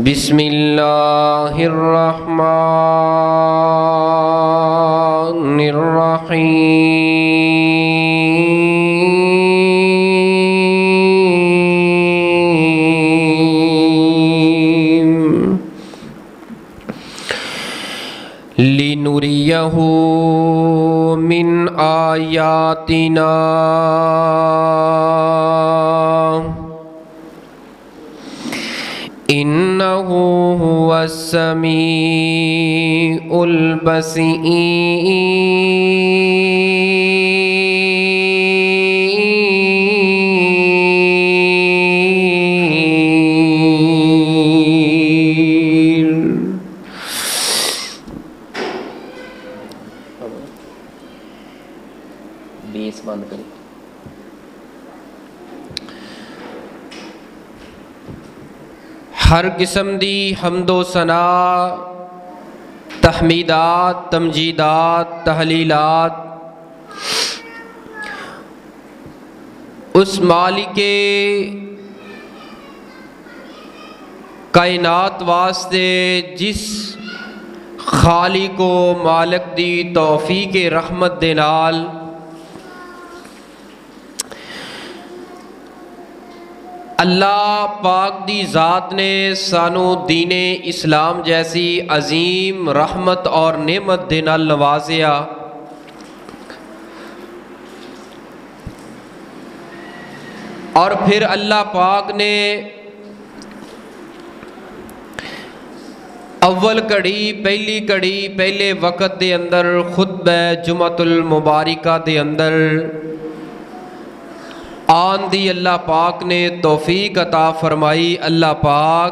بسم اللہ الرحمن الرحیم لِنُرِيَهُ مِنْ آیاتنا إنه هو السميع البصير. بیس بند کریں. ہر قسم دی حمد و ثنا، تحمیدات، تمجیدات، تحلیلات اس مالک کائنات واسطے جس خالق و مالک دی توفیق رحمت دے نال اللہ پاک دی ذات نے سانو دین اسلام جیسی عظیم رحمت اور نعمت دے نال نوازیا. اور پھر اللہ پاک نے اول کڑی، پہلی کڑی، پہلے وقت دے اندر خطبہ جمعۃ المبارکہ دے اندر آن دی اللہ پاک نے توفیق عطا فرمائی. اللہ پاک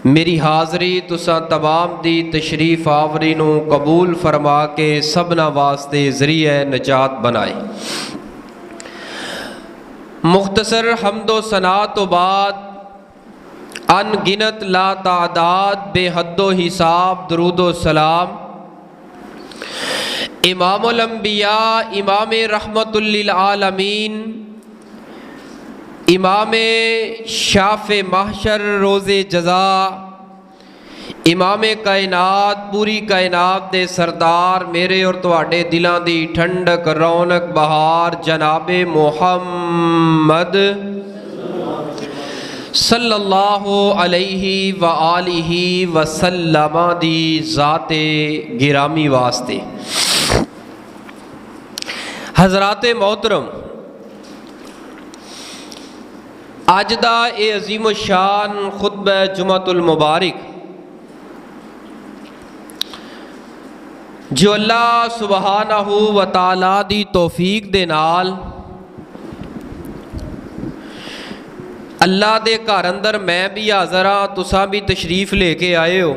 میری حاضری تساں تمام دی تشریف آوری نو قبول فرما کے سبنا واسطے ذریعہ نجات بنائے. مختصر حمد و ثنا تو بعد ان گنت لا تعداد بے حد و حساب درود و سلام امام الانبیاء، امام رحمت للعالمین، امام شاف محشر روز جزا، امام کائنات، پوری کائنات دے سردار، میرے اور تواڈے دلاں دی ٹھنڈک رونق بہار جناب محمد صلی اللہ علیہ وآلہ وسلم دی ذات گرامی واسطے. حضرات محترم، اج دا اے عظیم الشان خطبہ جمعۃ المبارک جو اللہ سبحانہ و تعالی دی توفیق دے نال اللہ دے گھر اندر میں بھی حاضر ہاں، تساں بھی تشریف لے کے آئے ہو.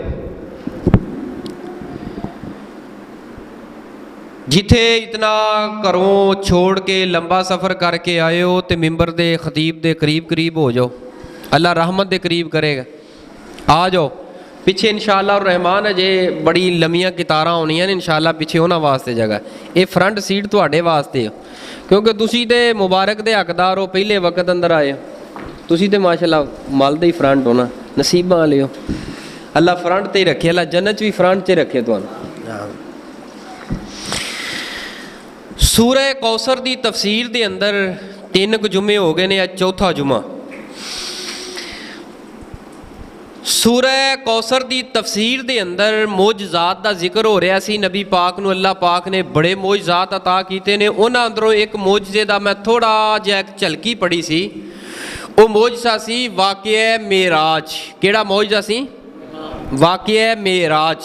جتھے اتنا کروں چھوڑ کے لمبا سفر کر کے آئے ہو تے ممبر دے خطیب دے قریب قریب ہو جاؤ، اللہ رحمت دے قریب کرے گا. آ جاؤ پیچھے انشاءاللہ الرحمن اجے بڑی لمیاں کتاراں ہونیاں نے انشاءاللہ پیچھے ہونا واسطے جگہ. یہ فرنٹ سیٹ تواڈے واسطے ہو کیونکہ تسی تے مبارک دے حقدار ہو، پہلے وقت اندر آئے ہو. تسی تے ماشاءاللہ مال دے ہی فرنٹ ہونا، نصیباں والے ہو. اللہ فرنٹ تے ہی رکھے، اللہ جنت بھی فرنٹ تے رکھے تانوں. سورہ کوثر دی تفسیر دے اندر 3 جمعے ہو گئے نے، اج چوتھا جمعہ. سورہ کوثر دی تفسیر دے اندر معجزات دا ذکر ہو رہا سی. نبی پاک نو اللہ پاک نے بڑے معجزات عطا کیتے نے. انہاں اندروں ایک معجزے دا میں تھوڑا جہا ایک جھلکی پڑھی سی. وہ معجزہ سی واقعہ معراج. کیڑا معجزہ سی؟ واقعہ معراج.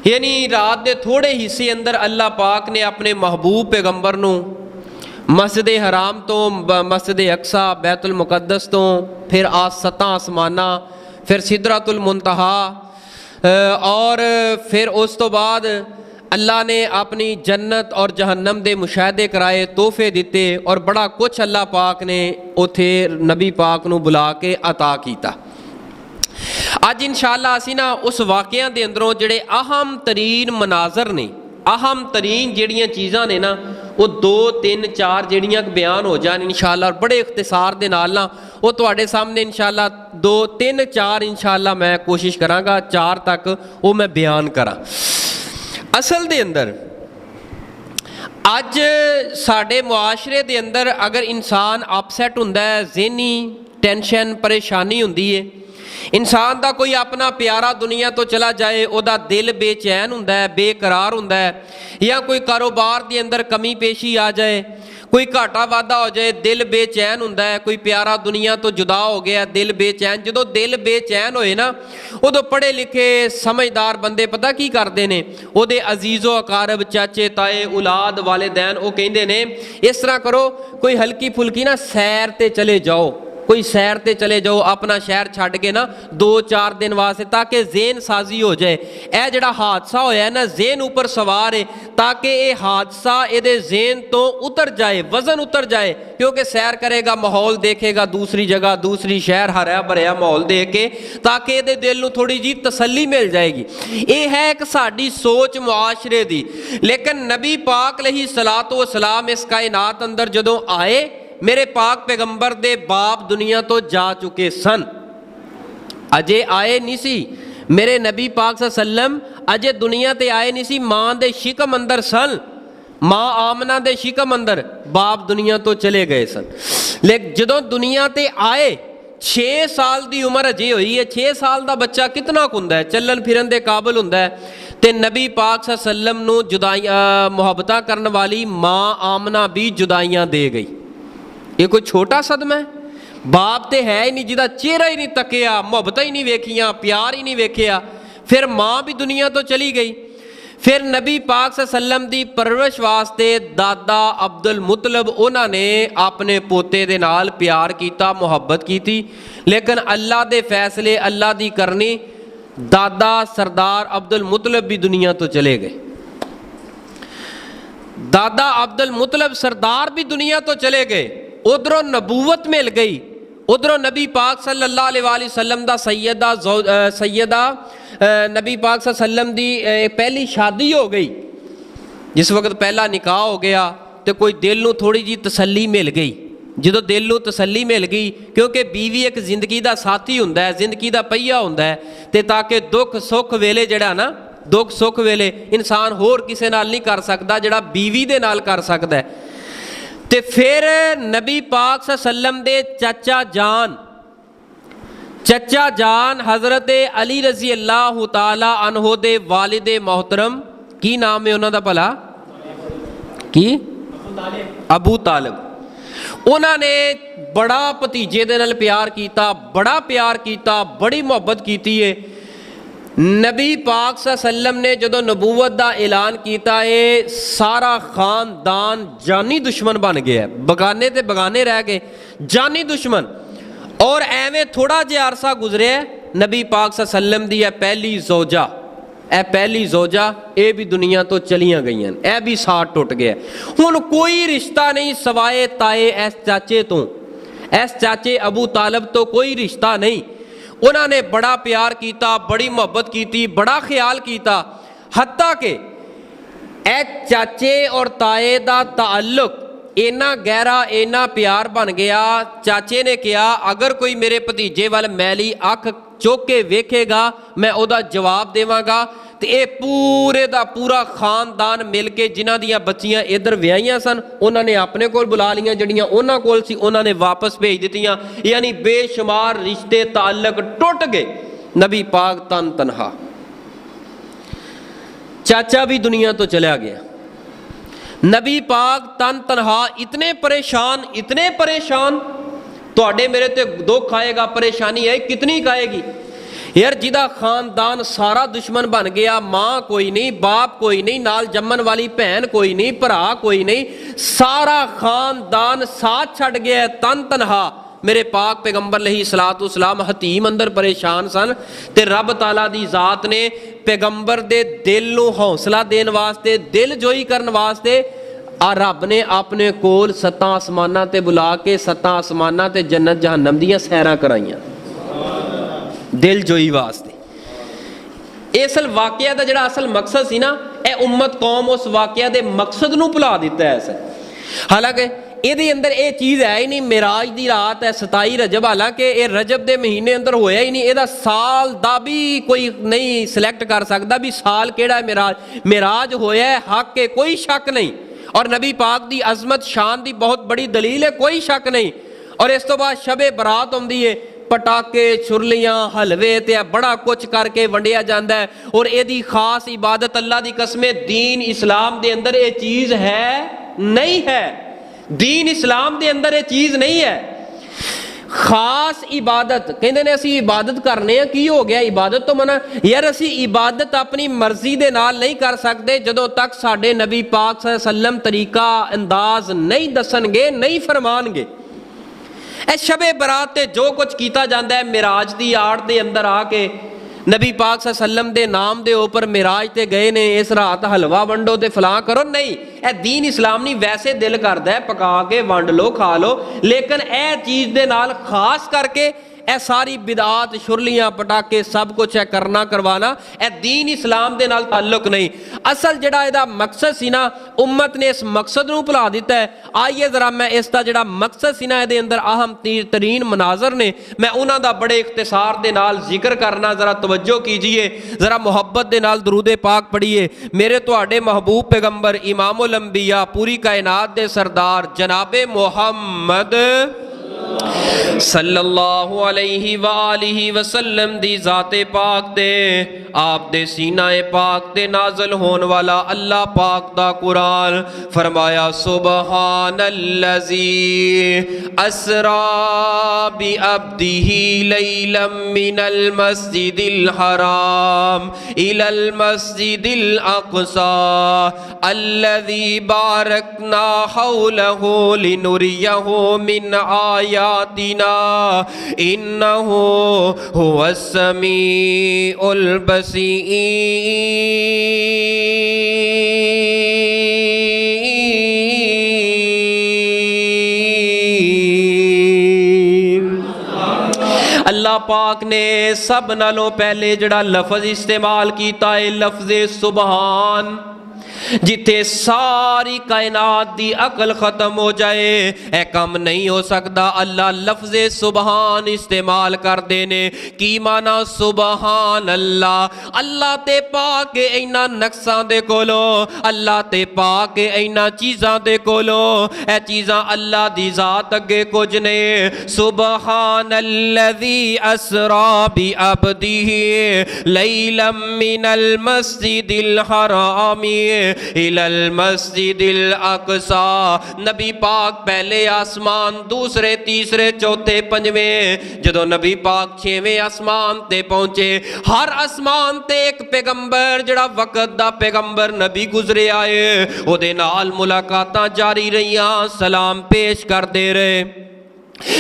یعنی رات دے تھوڑے حصے اندر اللہ پاک نے اپنے محبوب پیغمبر نو مسجد حرام تو مسجد اقصی بیت المقدس تو پھر 7 آسمانہ، پھر سدرۃ المنتہا، اور پھر اس تو بعد اللہ نے اپنی جنت اور جہنم دے مشاہدے کرائے، تحفے دیتے، اور بڑا کچھ اللہ پاک نے اتھے نبی پاک نو بلا کے عطا کیتا. اج انشاءاللہ اسی نا اس واقعہ دے اندروں جڑے اہم ترین مناظر نے، اہم ترین جڑیاں چیزاں نے نا وہ 2 3 4 ਜਿਹੜੀਆਂ ਬਿਆਨ ਹੋ ਜਾਣ ਇਨਸ਼ਾਅੱਲਾ, ਬੜੇ ਇਖਤਿਸਾਰ ਦੇ ਨਾਲ ਨਾ ਉਹ ਤੁਹਾਡੇ ਸਾਹਮਣੇ ਇਨਸ਼ਾਅੱਲਾ 2 3 4 ਇਨਸ਼ਾਅੱਲਾ ਮੈਂ ਕੋਸ਼ਿਸ਼ ਕਰਾਂਗਾ 4 ਤੱਕ ਉਹ ਮੈਂ ਬਿਆਨ ਕਰਾਂ। ਅਸਲ ਦੇ ਅੰਦਰ ਅੱਜ ਸਾਡੇ ਮੁਆਸ਼ਰੇ ਦੇ ਅੰਦਰ ਅਗਰ ਇਨਸਾਨ ਅਪਸੈਟ ਹੁੰਦਾ ਹੈ, ਜ਼ਿਹਨੀ ਟੈਨਸ਼ਨ ਪਰੇਸ਼ਾਨੀ ਹੁੰਦੀ ਹੈ, ਇਨਸਾਨ ਦਾ ਕੋਈ ਆਪਣਾ ਪਿਆਰਾ ਦੁਨੀਆ ਤੋਂ ਚਲਾ ਜਾਏ, ਉਹਦਾ ਦਿਲ ਬੇਚੈਨ ਹੁੰਦਾ ਹੈ, ਬੇਕਰਾਰ ਹੁੰਦਾ ਹੈ, ਜਾਂ ਕੋਈ ਕਾਰੋਬਾਰ ਦੇ ਅੰਦਰ ਕਮੀ ਪੇਸ਼ੀ ਆ ਜਾਏ, ਕੋਈ ਘਾਟਾ ਵਾਧਾ ਹੋ ਜਾਏ, ਦਿਲ ਬੇਚੈਨ ਹੁੰਦਾ ਹੈ, ਕੋਈ ਪਿਆਰਾ ਦੁਨੀਆ ਤੋਂ ਜੁਦਾ ਹੋ ਗਿਆ, ਦਿਲ ਬੇਚੈਨ। ਜਦੋਂ ਦਿਲ ਬੇਚੈਨ ਹੋਏ ਨਾ, ਉਦੋਂ ਪੜ੍ਹੇ ਲਿਖੇ ਸਮਝਦਾਰ ਬੰਦੇ ਪਤਾ ਕੀ ਕਰਦੇ ਨੇ, ਉਹਦੇ ਅਜ਼ੀਜ਼ੋ ਅਕਾਰਬ, ਚਾਚੇ ਤਾਏ, ਔਲਾਦ, ਵਾਲਿदैन, ਉਹ ਕਹਿੰਦੇ ਨੇ ਇਸ ਤਰ੍ਹਾਂ ਕਰੋ, ਕੋਈ ਹਲਕੀ ਫੁਲਕੀ ਨਾ ਸੈਰ ਤੇ ਚਲੇ ਜਾਓ, ਕੋਈ ਸੈਰ ਤੇ ਚਲੇ ਜਾਓ ਆਪਣਾ ਸ਼ਹਿਰ ਛੱਡ ਕੇ ਨਾ 2-4 ਦਿਨ ਵਾਸਤੇ, ਤਾਂ ਕਿ ਜ਼ੇਨ ਸਾਜ਼ੀ ਹੋ ਜਾਏ। ਇਹ ਜਿਹੜਾ ਹਾਦਸਾ ਹੋਇਆ ਨਾ ਜ਼ੇਨ ਉੱਪਰ ਸਵਾਰ ਹੈ, ਤਾਂ ਕਿ ਇਹ ਹਾਦਸਾ ਇਹਦੇ ਜ਼ੇਨ ਤੋਂ ਉਤਰ ਜਾਏ, ਵਜ਼ਨ ਉਤਰ ਜਾਏ, ਕਿਉਂਕਿ ਸੈਰ ਕਰੇਗਾ, ਮਾਹੌਲ ਦੇਖੇਗਾ, ਦੂਸਰੀ ਜਗ੍ਹਾ ਦੂਸਰੀ ਸ਼ਹਿਰ ਹਰਿਆ ਭਰਿਆ ਮਾਹੌਲ ਦੇਖ ਕੇ, ਤਾਂ ਕਿ ਇਹਦੇ ਦਿਲ ਨੂੰ ਥੋੜੀ ਜਿਹੀ ਤਸੱਲੀ ਮਿਲ ਜਾਏਗੀ। ਇਹ ਹੈ ਇੱਕ ਸਾਡੀ ਸੋਚ ਮੁਆਸ਼ਰੇ ਦੀ। ਲੇਕਿਨ ਨਬੀ ਪਾਕ अलैहिस्सलातु वस्सलाम इस कायनात अंदर जदों आए, मेरे पाक पैगंबर दे बाप दुनिया तो जा चुके सन, अजे आए नहीं सी। मेरे नबी पाक सल्लम अजे दुनिया ते आए नहीं सी, मां दे शिकम अंदर सन, मां आमना दे शिकम अंदर, बाप दुनिया तो चले गए सन। लेकिन जदों दुनिया ते आए 6 साल की उम्र अजे हुई है। 6 साल का बच्चा कितना हुंदा है, चलन फिरन दे काबिल हुंदा है। ते नबी पाक सल्लम नूं जुदाई मुहब्बतां करन वाली मां आमना भी जुदाइयां दे गई। ये कोई छोटा सदमा है? बाप तो है ही नहीं, जिहदा चेहरा ही नहीं तकिया, मुहब्बत ही नहीं वेखियां, प्यार ही नहीं वेखिया, फिर मां भी दुनिया तो चली गई। फिर नबी पाक सल्लम दी परवरिश वास्ते दादा अब्दुल मुतलब उन्होंने अपने पोते दे नाल प्यार किया, मुहब्बत की, लेकिन अल्लाह दे फैसले, अल्लाह दी करनी, दादा सरदार अब्दुल मुतलब भी दुनिया तो चले गए। दादा अब्दुल मुतलब सरदार भी दुनिया तो चले गए। उधरों नबूवत मिल गई, उधरों नबी पाक सल्लल्लाहु अलैहि वसल्लम दा सैयदा नबी पाक सल्लम दी पहली शादी हो गई। जिस वक्त पहला निकाह हो गया तो कोई दिल नूं थोड़ी जी तसल्ली मिल गई। जो दिल नूं तसल्ली मिल गई, क्योंकि बीवी एक जिंदगी का साथी हुंदा है, जिंदगी का पहिया हुंदा है, ते ताकि दुख सुख वेले जिहड़ा ना, दुख सुख वेले इंसान होर किसी नाल नहीं कर सकता जिहड़ा बीवी दे नाल कर सकता है। ते फिर नबी पाक सल्लम दे चचा जान हज़रत अली रजी अल्लाह ताला अन्हो दे वालिदे मोहतरम, की नाम है उन्हों दा भला, की अबू तालिब, उन्होंने बड़ा भतीजे दे नाल प्यार किया, बड़ा प्यार किया, बड़ी मुहब्बत की है। नबी पाक सल्लम ने जदों नबूवत का ऐलान किया है, सारा खानदान जानी दुश्मन बन गया, बगाने ते बगाने रह गए, जानी दुश्मन। और एवें थोड़ा जिहा अरसा गुजरिया, नबी पाक सल्लम दी पहली जोजा, पहली जोजा ये भी दुनिया तो चलियां गई, यह भी साथ टुट गया। हुण कोई रिश्ता नहीं सवाए ताए इस चाचे तो, इस चाचे अबू तालिब तो कोई रिश्ता नहीं। उन्होंने बड़ा प्यार किया, बड़ी मुहब्बत की, बड़ा ख्याल किया, हत्ता कि ए चाचे और ताए दा ताल्लुक इन्ना गहरा, इन्ना प्यार बन गया। चाचे ने कहा अगर कोई मेरे भतीजे वाल मैली अख चुक के वेखेगा मैं उहदा जवाब देवांगा। तो ये पूरे दा पूरा खानदान मिल के जिन्हां दियां बच्चियां इधर विआहियां सन, उन्होंने अपने कोल बुला लियां, जड़ियां उन्हां कोल सी उन्होंने वापस भेज दित्तियां, यानी बेशुमार रिश्ते ताल्लुक टुट गए। नबी पाक तन तनहा, चाचा भी दुनिया तो चला गया। नबी पाक तन तनहा, इतने परेशान, इतने परेशान, तुहाडे मेरे ते दुख आएगा, परेशानी है कितनी आएगी यार, जिदा खानदान सारा दुश्मन बन गया, माँ कोई नहीं, बाप कोई नहीं, नाल जम्मन वाली भैन कोई नहीं, भरा कोई नहीं, सारा खानदान साथ छड़ गया, तन तनहा। मेरे पाक पैगंबर अलैहिस्सलातु वस्सलाम हतीम अंदर परेशान सन, ते रब ताला दी जात ने पैगंबर दे दिल नूं हौसला देन वास्ते, दिल जोई करन वास्ते रब ने अपने कोल 7 आसमानां ते बुला के 7 आसमानां ते जन्नत जहन्नम दियां सैरां कराइयां, दिल जोई वास्ते। असल वाकया दा जिहड़ा असल मकसद सी ना, ਇਹ ਉਮਤ ਕੌਮ ਉਸ ਵਾਕਿਆ ਦੇ ਮਕਸਦ ਨੂੰ ਭੁਲਾ ਦਿੱਤਾ ਹੈ ਸਰ। ਹਾਲਾਂਕਿ ਇਹਦੇ ਅੰਦਰ ਇਹ ਚੀਜ਼ ਹੈ ਹੀ ਨਹੀਂ। ਮਿਰਾਜ ਦੀ ਰਾਤ ਹੈ 27 ਰਜਬ, ਹਾਲਾਂਕਿ ਇਹ ਰਜਬ ਦੇ ਮਹੀਨੇ ਅੰਦਰ ਹੋਇਆ ਹੀ ਨਹੀਂ। ਇਹਦਾ ਸਾਲ ਦਾ ਵੀ ਕੋਈ ਨਹੀਂ ਸਿਲੈਕਟ ਕਰ ਸਕਦਾ ਵੀ ਸਾਲ ਕਿਹੜਾ ਹੈ। ਮਿਰਾਜ ਹੋਇਆ ਹੈ, ਹੱਕ ਹੈ, ਕੋਈ ਸ਼ੱਕ ਨਹੀਂ। ਔਰ ਨਬੀ ਪਾਕ ਦੀ ਅਜ਼ਮਤ ਸ਼ਾਨ ਦੀ ਬਹੁਤ ਬੜੀ ਦਲੀਲ ਹੈ, ਕੋਈ ਸ਼ੱਕ ਨਹੀਂ। ਔਰ ਇਸ ਤੋਂ ਬਾਅਦ ਸ਼ਬੇ ਬਰਾਤ ਆਉਂਦੀ ਹੈ, ਪਟਾਕੇ, ਛੁਰਲੀਆਂ, ਹਲਵੇ ਤੇ ਬੜਾ ਕੁਝ ਕਰਕੇ ਵੰਡਿਆ ਜਾਂਦਾ ਹੈ। ਔਰ ਇਹਦੀ ਖਾਸ ਇਬਾਦਤ ਅੱਲਾ ਦੀ ਕਸਮ ਹੈ दीन इस्लाम ਦੇ ਅੰਦਰ ਇਹ ਚੀਜ਼ ਹੈ ਨਹੀਂ ਹੈ। दीन इस्लाम ਦੇ ਅੰਦਰ ਇਹ ਚੀਜ਼ ਨਹੀਂ ਹੈ। ਖਾਸ ਇਬਾਦਤ ਕਹਿੰਦੇ ਨੇ ਅਸੀਂ ਇਬਾਦਤ ਕਰਨੇ ਆ, ਕੀ ਹੋ ਗਿਆ ਇਬਾਦਤ ਤੋਂ ਮਨਾ? ਯਾਰ ਅਸੀਂ ਇਬਾਦਤ ਆਪਣੀ ਮਰਜ਼ੀ ਦੇ ਨਾਲ ਨਹੀਂ ਕਰ ਸਕਦੇ ਜਦੋਂ ਤੱਕ ਸਾਡੇ ਨਬੀ ਪਾਕ ਸੱਲੱਲਾਹੁ ਅਲੈਹਿ ਵਸੱਲਮ ਤਰੀਕਾ ਅੰਦਾਜ਼ ਨਹੀਂ ਦੱਸਣਗੇ, ਨਹੀਂ ਫਰਮਾਨਗੇ। ਇਹ ਸ਼ਬੇ ਬਰਾਤ ਤੇ ਜੋ ਕੁਝ ਕੀਤਾ ਜਾਂਦਾ ਹੈ ਮਿਰਾਜ ਦੀ ਆੜ ਦੇ ਅੰਦਰ ਆ ਕੇ ਨਬੀ ਪਾਕ ਸੱਲੱਲਾਹੁ ਅਲੈਹਿ ਵਸੱਲਮ ਦੇ ਨਾਮ ਦੇ ਉੱਪਰ ਮਿਰਾਜ ਤੇ ਗਏ ਨੇ, ਇਸ ਰਾਤ ਹਲਵਾ ਵੰਡੋ ਤੇ ਫਲਾਂ ਕਰੋ, ਨਹੀਂ। ਇਹ दीन इस्लाम नहीं। वैसे दिल करता है पका के वंड लो, खा लो, लेकिन यह चीज़ दे नाल खास करके ਇਹ ਸਾਰੀ ਬਿਦਾਤ, ਛੁਰਲੀਆਂ, ਪਟਾਕੇ ਸਭ ਕੁਝ ਹੈ ਕਰਨਾ ਕਰਵਾਣਾ, ਇਹ दीन इस्लाम ਦੇ ਨਾਲ ਤਾਲੁਕ ਨਹੀਂ। ਅਸਲ ਜਿਹੜਾ ਇਹਦਾ ਮਕਸਦ ਸੀ ਨਾ, ਉਮਤ ਨੇ ਇਸ ਮਕਸਦ ਨੂੰ ਭੁਲਾ ਦਿੱਤਾ ਹੈ। ਆਈਏ ਜ਼ਰਾ ਮੈਂ ਇਸ ਦਾ ਜਿਹੜਾ ਮਕਸਦ ਸੀ ਨਾ, ਇਹਦੇ ਅੰਦਰ ਅਹਿਮ ਤਰੀਨ ਮਨਾਜ਼ਰ ਨੇ, ਮੈਂ ਉਹਨਾਂ ਦਾ ਬੜੇ ਇਖਤਸਾਰ ਦੇ ਨਾਲ ਜ਼ਿਕਰ ਕਰਨਾ। ਜ਼ਰਾ ਤਵੱਜੋ ਕੀजिए, ਜ਼ਰਾ ਮੁਹੱਬਤ ਦੇ ਨਾਲ ਦਰੂਦ ਪਾਕ ਪੜ੍ਹੀਏ। ਮੇਰੇ ਤੁਹਾਡੇ महबूब पैगंबर इमामुल अंबिया, पूरी कायनात दे सरदार जनाबे मुहम्मद सल्लल्लाहु अलैहि वालिहि वसल्लम दी ज़ाते पाक दे, आप दे सीनाए पाक दे नाज़िल होने वाला अल्लाह पाक दा कुरान फरमाया, सुबहानल्लज़ी अस्रा बि अब्दिही लैलम मिनल मस्जिदिल हराम इलल मस्जिदिल अक़सा अल्लज़ी बारकना हौलहु लिनुरियहु मिन आयातिना इन्नहु हुवस समीउल बसीर। अल्लाह पाक ने सब नालों पहले जड़ा लफ्ज़ इस्तेमाल किया है लफ्ज़े सुबहान, जिथे सारी कायनात दी अकल खत्म हो जाए, ए कम नहीं हो सकता। अल्लाह लफ्ज़े सुबहान इस्तेमाल करते ने। की माना सुबहान अल्लाह, अल्लाह ते पाक इन्हां नक्सां दे कोलो, अल्लाह ते पाक इन्हां चीज़ां दे कोलो, ए चीज़ां अल्लाह दी ज़ात अगे कुछ ने। सुबहान अल्लज़ी अस्रा बि अब्दिही लैलम मिनल मस्जिदिल हरामी इलल मस्जिदिल अक़सा। नबी पाक पहले आसमान, दूसरे, तीसरे, चौथे, पंजवें, जदों नबी पाक छेवें आसमान ते पहुंचे, हर आसमान ते एक पैगंबर जड़ा वक्त दा पैगंबर नबी गुजरे आए, ओदे नाल मुलाकातां जारी रहियां, सलाम पेश करदे रहे,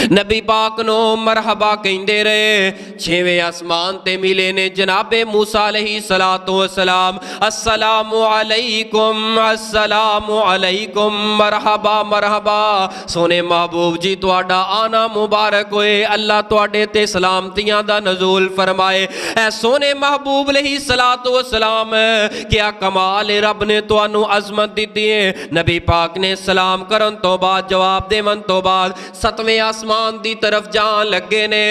नबी पाक नो मरहबा कहते रहे। छेवें आसमान ते मिले ने जनाबे मूसा अलैहि सलातो वसलाम, अस्सलामु अलैकुम, अस्सलामु अलैकुम, मरहबा मरहबा, सोने महबूब जी तुहाडा आना मुबारक होए, अल्लाह तुहाडे ते सलामतियां दा नज़ूल फरमाए। ऐ सोने महबूब अलैहि सलातो वसलाम, क्या कमाल है, रब ने तुहानू अजमत दी है। नबी पाक ने सलाम करन तो बाद, जवाब देवन तो बाद सतवें आसमान दी तरफ जान लगे ने।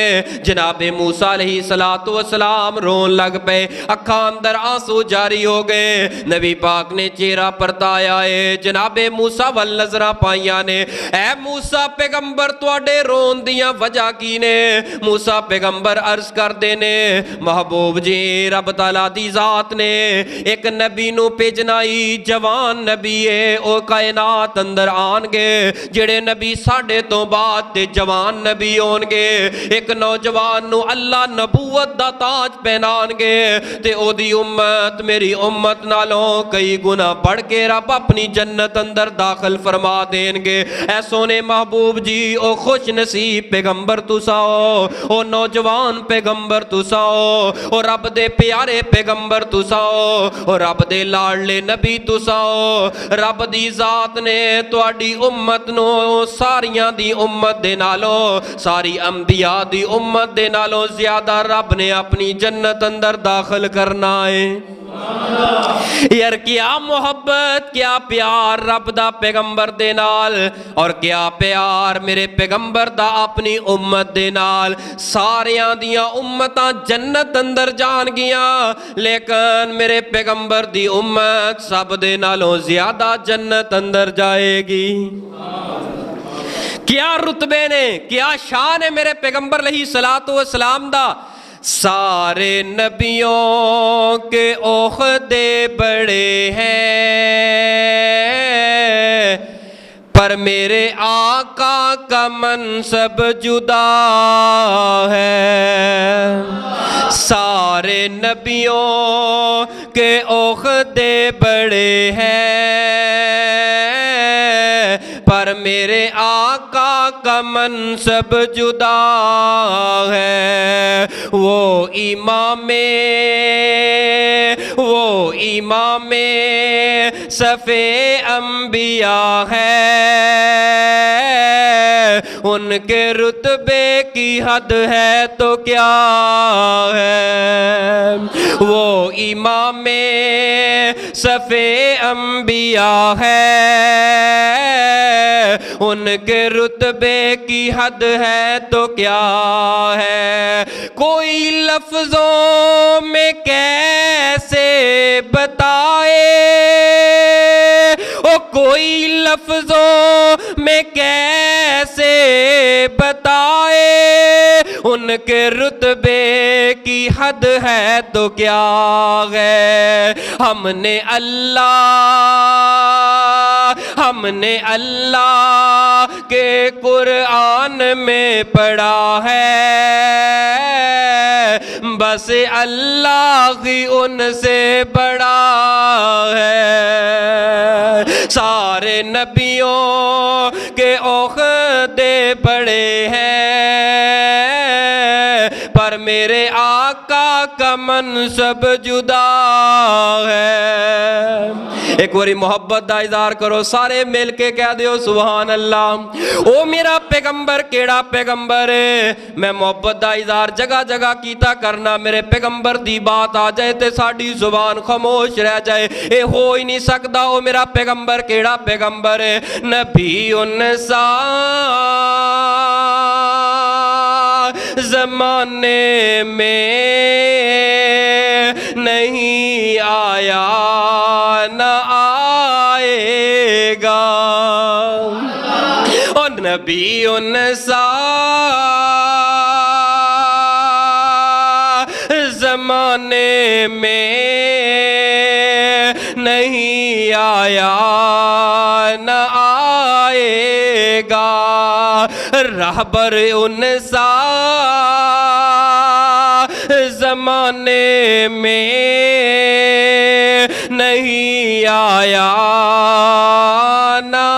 जनाबे मूसा अलैहि सलातो वसलाम रोन लग पे, अखा अंदर आंसू जारी हो गए। नबी पाक ने चेहरा परताया है, जनाबे मूसा वल नजरा पाइया ने। ऐ मूसा पैगंबर तुहाडे रोन दियां वजह की ने? मूसा पैगंबर अर्ज करदे ने, महबूब जी रब तआला दी जात ने एक नबी नू भेजना ही, जवान नबी है, ओ कायनात अंदर आनगे। जेड़े नबी साडे तो बाद जवान नबी होणगे, एक नौजवान नू अल्लाह नबूवत दा ताज पहनाणगे, ते ओदी उम्मत मेरी उम्मत नालों कई गुना बढ़ के रब अपनी जन्नत अंदर दाखिल फरमा देणगे। ऐ सोने महबूब जी ओ खुश नसीब पैगंबर तुसा हो, ओ नौजवान पैगंबर तुसा हो, ओ रब दे प्यारे पैगंबर तुसा हो, ओ रब दे लाडले नबी तुसा हो। रब दी जात ने तुहाडी उम्मत नू सारियां दी उम्मत दे नालों, सारी अंबिया दी उम्मत दे नालों ज्यादा रब ने अपनी जन्नत अंदर दाखिल करना है। यार क्या मुहब्बत क्या प्यार रब दा पैगंबर दे नाल और क्या प्यार मेरे पैगंबर दा अपनी उम्मत दे नाल। सारियां दियां उम्मतां जन्नत अंदर जान गियां लेकिन मेरे पैगंबर दी उम्मत सब दे नालों ज्यादा जन्नत अंदर जाएगी। क्या रुतबे ने क्या शान है मेरे पैगंबर अलैहिस्सलातु वस्सलाम दा। सारे नबियों के ओहदे बड़े हैं पर मेरे आका का मनसब जुदा है। सारे नबियों के ओहदे बड़े हैं पर मेरे आका का मनसब जुदा है। वो इमामे सफ़े अंबिया है उनके रुतबे की हद है तो क्या है। वो इमामे सफ़े अंबिया है उनके रुतबे की हद है तो क्या है। कोई लफ्जों में कैसे बताए ओ कोई लफ्जों में कैसे बताए उनके रुतबे की हद है तो क्या है। हमने अल्लाह के कुरान में पढ़ा है बस अल्लाह ही उनसे बड़ा है। सारे नबियों के ओहदे बड़े हैं पर मेरे आका का मनसब जुदा है। एक बारी मोहब्बत दा इज़हार करो सारे मिल के कह दियो सुभान अल्लाह। ओ मेरा पैगंबर केड़ा पैगंबर है। मैं मोहब्बत दा इज़हार जगह जगह कीता करना मेरे पैगंबर दी बात आ जाए ते साडी जुबान खामोश रह जाए ये हो ही नहीं सकता। ओ मेरा पैगंबर केड़ा पैगंबर है। नबी उनसा ज़माने में नहीं आया न आएगा और नबी उनसा ज़माने में नहीं आया न आएगा। रहबर उनसा ज़माने में नहीं आया ना।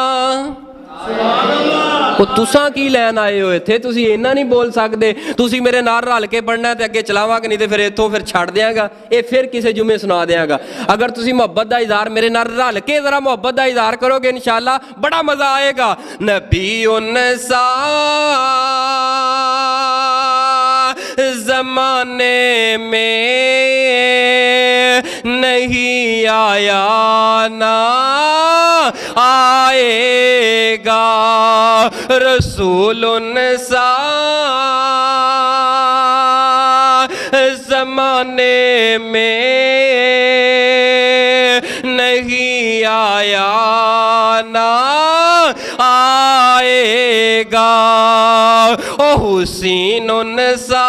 ਉਹ ਤੁਸਾਂ ਕੀ ਲੈਣ ਆਏ ਹੋ ਇੱਥੇ ਤੁਸੀਂ ਇੰਨਾ ਨਹੀਂ ਬੋਲ ਸਕਦੇ। ਤੁਸੀਂ ਮੇਰੇ ਨਾਲ ਰਲ ਕੇ ਪੜਨਾ ਤੇ ਅੱਗੇ ਚਲਾਵਾਂਗੇ ਨਹੀਂ ਤੇ ਫਿਰ ਇੱਥੋਂ ਫਿਰ ਛੱਡ ਦਿਆਂਗਾ ਇਹ ਫਿਰ ਕਿਸੇ ਜੁਮੇ ਸੁਣਾ ਦਿਆਂਗਾ। ਅਗਰ ਤੁਸੀਂ ਮੁਹੱਬਤ ਦਾ ਇਜ਼ਹਾਰ ਮੇਰੇ ਨਾਲ ਰਲ ਕੇ ਜ਼ਰਾ ਮੁਹੱਬਤ ਦਾ ਇਜ਼ਹਾਰ ਕਰੋਗੇ ਇਨਸ਼ਾਅੱਲਾ ਬੜਾ ਮਜ਼ਾ ਆਏਗਾ। नबी उनसा ज़माने में नहीं आया ना आएगा। रसूल उनसा ज़माने में नहीं आया ना आएगा। ओ हुसैन उनसा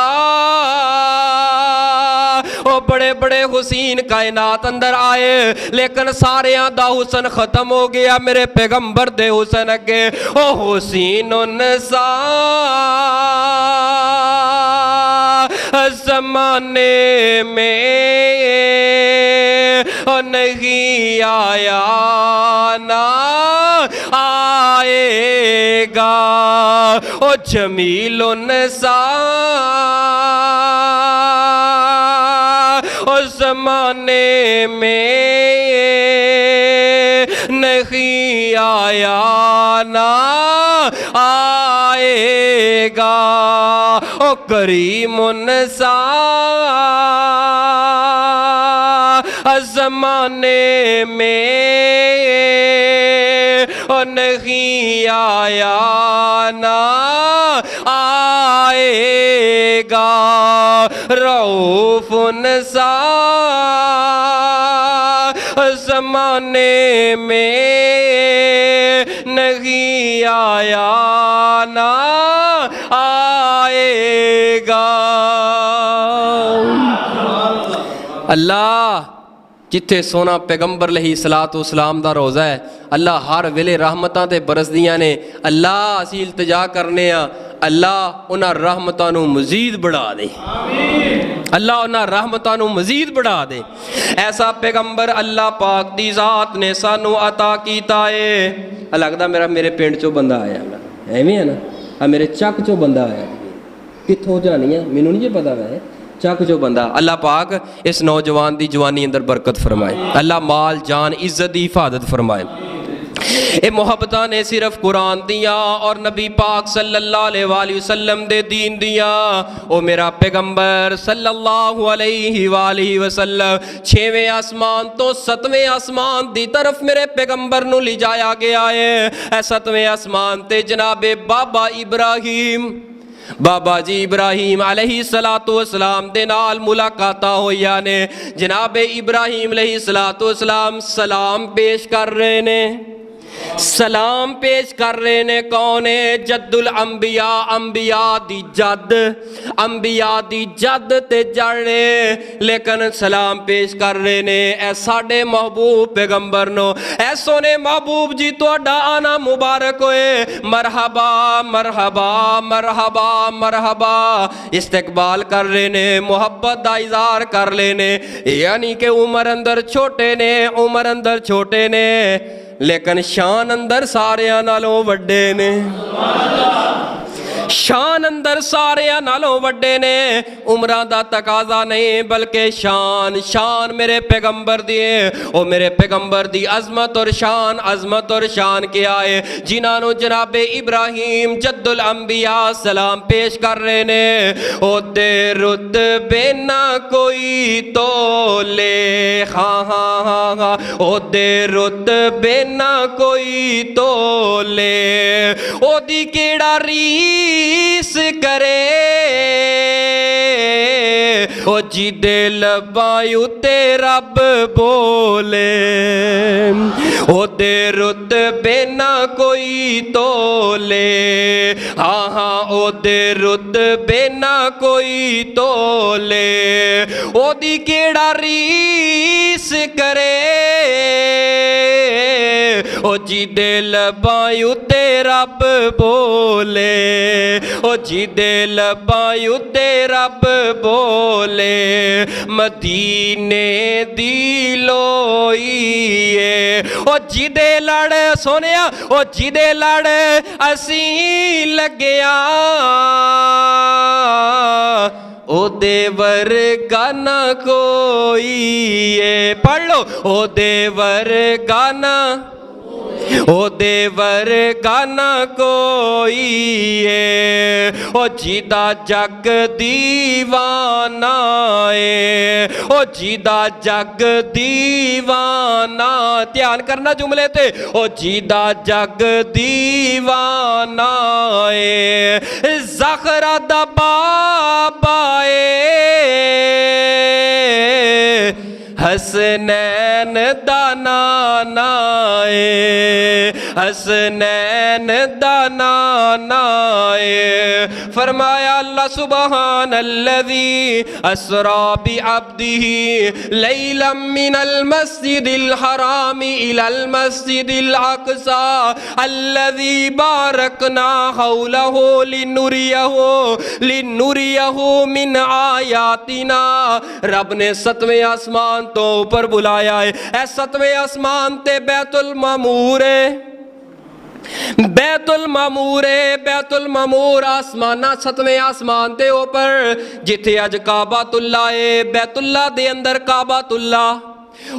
ओ बड़े बड़े हुसैन कायनात अंदर आए लेकिन सारियां दा हुसन खत्म हो गया मेरे पैगंबर दे हुसन अगे। ओ हुसैन उनसा ज़माने में नहीं आया ना आएगा। ओ जमील उनसा उस ज़माने में नहीं आया ना आएगा। ओ करीम उनसा ज़माने زمانے میں نہیں آیا نہ آئے گا، رؤوف سا زمانے میں نہیں آیا نہ آئے گا۔ اللہ جتھے سونا پیغمبر علیہ الصلوۃ والسلام دا روزہ ہے، اللہ ہر ویلے رحمتاں تے برسدیاں نے۔ اللہ اسی التجا کرنے ہاں، اللہ انہاں رحمتاں نو مزید بڑھا دے، اللہ انہاں رحمتاں نو مزید بڑھا دے۔ ایسا پیغمبر اللہ پاک دی ذات نے سانو عطا کیتا ہے۔ لگدا میرے پنڈ چوں بندہ آیا، ایویں ہے نا، میرے چک چوں بندہ آیا، کتھوں جانی ہے مینوں نہیں جی پتا، وے چک جو بندہ۔ اللہ پاک اس نوجوان دی جوانی اندر برکت فرمائے، اللہ مال جان عزت دی حفاظت فرمائے۔ اے محبتاں نے صرف قرآن دیاں اور نبی پاک صلی اللہ علیہ وآلہ وسلم دے دین دیاں۔ او میرا پیغمبر صلی اللہ علیہ وآلہ وسلم 6ویں آسمان تو 7ویں آسمان دی طرف میرے پیغمبر نو لے جایا گیا ہے۔ اے 7ویں آسمان تے جناب بابا ابراہیم، بابا جی ابراہیم علیہ السلام دے نال ملاقاتاں ہوئیاں نے۔ جناب ابراہیم علیہ السلام سلام پیش کر رہے نے، سلام پیش کر رہے نے کون ہے؟ جد الانبیاء، انبیاء دی جد، انبیاء دی جد تے جڑ رہے، لیکن سلام پیش کر رہے نے اے ساڈے محبوب پیغمبر نو۔ اے سونے محبوب جی تہاڈا آنا مبارک ہوئے، مرحبا مرحبا مرحبا مرحبا، استقبال کر رہے نے، محبت دا اظہار کر لے نے۔ یعنی کہ عمر اندر چھوٹے نے، عمر اندر چھوٹے نے، لیکن شان اندر ساریاں نالوں وڈے نے، شان اندر ساریاں نالوں وڈے نے۔ عمرہ دا تقاضا نہیں بلکہ شان میرے پیغمبر دیے۔ او میرے پیغمبر دی عظمت اور شان، عظمت اور شان کیا ہے جنہاں نو جناب ابراہیم جد الانبیاء سلام پیش کر رہے نے۔ او دے رتبے نہ کوئی تولے، ہاں ہاں ہاں ہاں، او دے رتبے نہ کوئی تولے، او دی کیڑا ریس کرے، او جی دے لباں اُتے رب بولے، او دے رتبے نہ کوئی تولے، ہاں ہاں او دے رتبے نہ کوئی تولے، او دی کیڑا ریس کرے، او جی دے لباں اُتے رب بولے، او جی دے لباں اُتے رب بولے۔ مدینے دی لوئیے، او جی دے لڑ سونیا، او جی دے لڑ اسی لگیا، او دے ورگا نہ کوئی ہے، پڑھ لو، او دے ورگا نہ، او دے ورگا نہ کوئی ہے، او جیدہ جگ دیوانہ ہے، او جیدہ جگ دیوانہ، دھیان کرنا جملے تے، او جیدہ جگ دیوانہ ہے، زخرہ دا بابا ہے، حسنین دا نانا ہے، حسنین دا نانا ہے۔ فرمایا اللہ سبحان الذی اسرا بعبدہ لیلا من المسجد الحرام الى المسجد الاقصى الذی بارکنا حولہ لنریہ من آیاتنا۔ رب نے 7ویں آسمان تو اوپر بلایا ہے، اے 7ویں آسمان تے بیت المعمور ہے، بیت المعمور ہے، بیت المعمور آسمانہ 7ویں آسمان تے اوپر، جتھے اج کعبۃ اللہ ہے، بیت اللہ دے اندر کعبۃ اللہ،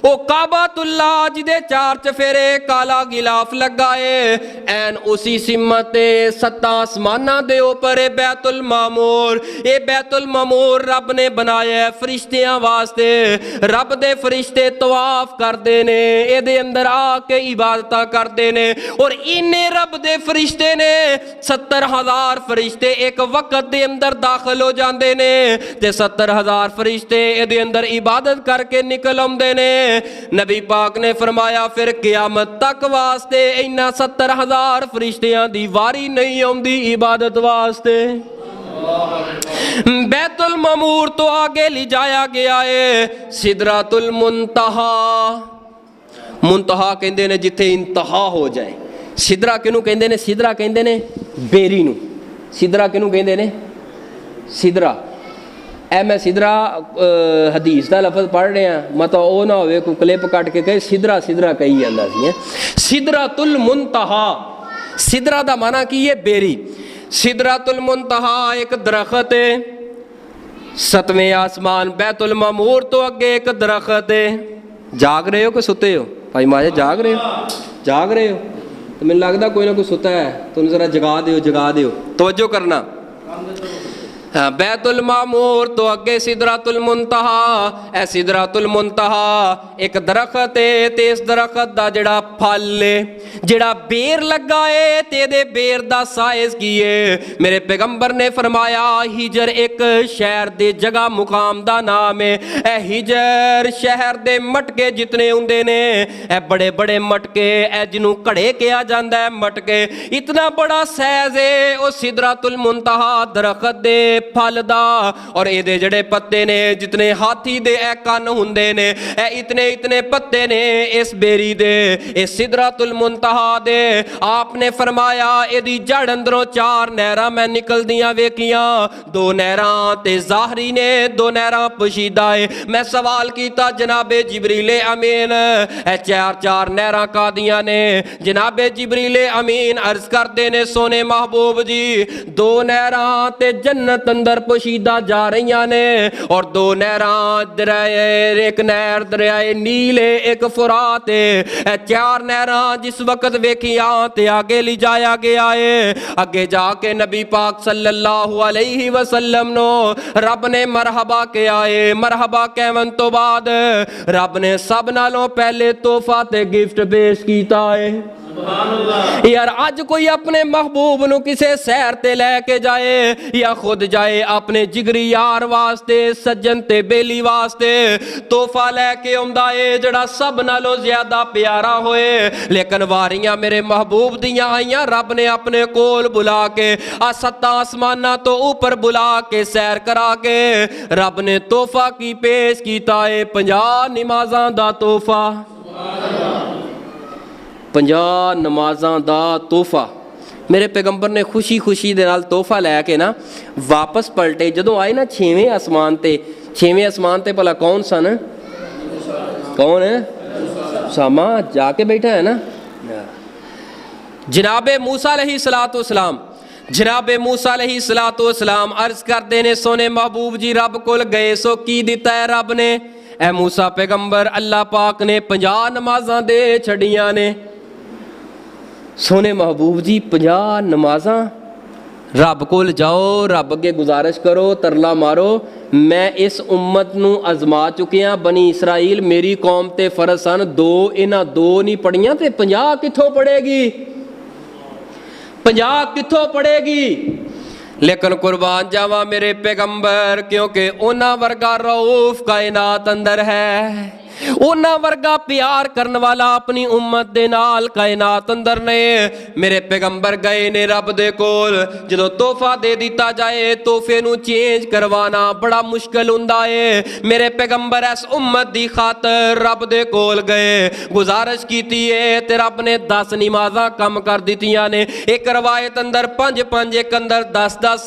ਉਹ ਕਾਬਾਤੁੱਲਾ ਜਿਹਦੇ ਚਾਰ ਚਫੇਰੇ ਕਾਲਾ ਗਿਲਾਫ ਲੱਗਾ ਏ, ਐਨ ਉसी सिमत ते 7 आसमानां दे उपर बैतुल मामूर। ये बैतुल मामूर रब ने बनाया है फरिश्तियां वास्ते। रब दे फरिश्ते तवाफ करते ने, इहदे अंदर आके इबादतां करते ने, और इन्ने रब दे फरिश्ते ने 70,000 फरिश्ते एक वक्त दे अंदर दाखिल हो जाते ने, ते 70,000 फरिश्ते इहदे अंदर इबादत करके निकल आउंदे ने। नबी पाक ने फरमाया फिर क़यामत तक वास्ते इन्हां 70,000 फरिश्तियां दी वारी नहीं आउंदी इबादत वास्ते। बैतुल मामूर तो आगे ले जाया गया है सिदरातुल मुंतहा। मुंतहा कहंदे ने जिथे इंतहा हो जाए। सिदरा किनू कहंदे ने? सिदरा कहंदे ने बेरी नू। सिदरा किनू कहंदे ने? सिदरा। ऐ मैं सिदरा हदीस का लफज पढ़ रहा, मतलब वो ना होवे कोई क्लिप कट के कहे सिदरा सिदरा कही जाता सी। सिदरातुल मुंतहा, सिदरा दा माना की है बेरी। सिदरातुल मुंतहा एक दरख्त है, 7वें आसमान बैतुल मामूर तो अगे एक दरख्त है। जाग रहे हो कि सुते हो? भाई माजे जाग रहे हो? जाग रहे हो तो मैंने लगता कोई ना कोई सुता है, तुम जरा जगा दो, जगा दो, तवज्जो करना। बैतुल मामूर तो अगे सिदरातुल मुंतहा। ए सिदरातुल मुंतहा एक दरख्त है, ते इस दरख्त दा जड़ा फल है, जड़ा बेर लगा है, ते दे बेर दा साइज की है। मेरे पैगंबर ने फरमाया हिजर एक शहर दे जगह मुकाम दा नाम है। ए हिजर शहर दे मटके जितने हुंदे ने, ए बड़े बड़े मटके, ए जिन्हों घड़े कहा जाता है मटके, इतना बड़ा साइज है ओ सिदरातुल मुंतहा दरख्त दे फल दा। और ये जड़े पत्ते ने जितने हाथी दे ए कन हुंदे ने, ए इतने इतने पत्ते ने इस बेरी दे, इस सिदरातुल मुंतहा दे। आपने फरमाया इहदी जड़ अंदरों 4 नहरां मैं निकलदियां वेखियां, 2 नहरां ते ज़ाहरी ने, 2 नहरां पोशीदा है। मैं सवाल किया जनाबे जिबरीले अमीन ए 4 नहरां कादियां ने? जनाबे जिबरीले अमीन अर्ज करते ने सोने महबूब जी 2 नहरां ते जन्नत अंदर पोशीदा जा रही ने, और 2 नहरां दरिया, एक नहर दरियाए नील है, एक फुरात है। 4 नहरां जिस वक्त वेखिया ते आगे ले जाया गया है। अगे जाके नबी पाक सल्लल्लाहु अलैहि वसल्लम नो रब ने मरहबा किया है। मरहबा कहवन तो बाद रब ने सब नालों पहले तोहफा ते गिफ्ट पेश किया है। यार अज कोई अपने महबूब नू किसे सैर ते लैके जाए या खुद जाए अपने जिगरी यार वास्ते, सज्जन ते बेली वास्ते तोहफा लैके आउंदा है जड़ा सब नालों ज्यादा प्यारा होए। लेकिन वारियां मेरे महबूब दियां आईयां, रब ने अपने कोल बुला के 7 आसमानां तो ऊपर बुला के सैर करा के रब ने तोहफा की पेश कीता है 50 नमाज़ां दा तोहफा। 50 नमाज़ां दा तोहफा। मेरे पैगंबर ने खुशी खुशी दे नाल तोहफा लैके ना वापस पलटे। जदों आए ना 6वें आसमान ते, 6वें आसमान ते भला कौन सन? कौन है? सामा जाके बैठा है ना। जनाबे मूसा अलैहिस्सलातु वस्सलाम, जनाबे मूसा अलैहिस्सलातु वस्सलाम अर्ज करते ने सोने महबूब जी रब कोल गए सो की दिता है रब ने? ए मूसा पैगंबर अल्लाह पाक ने 50 नमाज़ां दे छड़ियां ने। सोने महबूब जी 50 नमाज़ां, रब कोल जाओ, रब अगे गुजारिश करो, तरला मारो, मैं इस उम्मत नू अजमा चुकिया। बनी इसराइल मेरी कौम ते फर्ज सन 2, इन्हां 2 नहीं पढ़ियां ते 50 कित्थों पढ़ेगी? 50 कित्थों पढ़ेगी? लेकिन कुर्बान जावा मेरे पैगंबर, क्योंकि उन्हां वर्गा रऊफ कायनात अंदर है, उन्हां वर्गा प्यार करने वाला अपनी उम्मत दे नाल कायनात अंदर ने। मेरे पैगंबर गए ने रब दे कोल। जदों तोहफा दे दिता जाए तोहफे नू चेंज करवाना बड़ा मुश्किल हुंदा है। मेरे पैगंबर इस उम्मत दी खातर रब दे कोल गए, गुजारिश कीती है ते रब ने 10 नमाज़ां कम कर दित्तियां ने। एक रवायत अंदर 5-5, एक अंदर 10-10।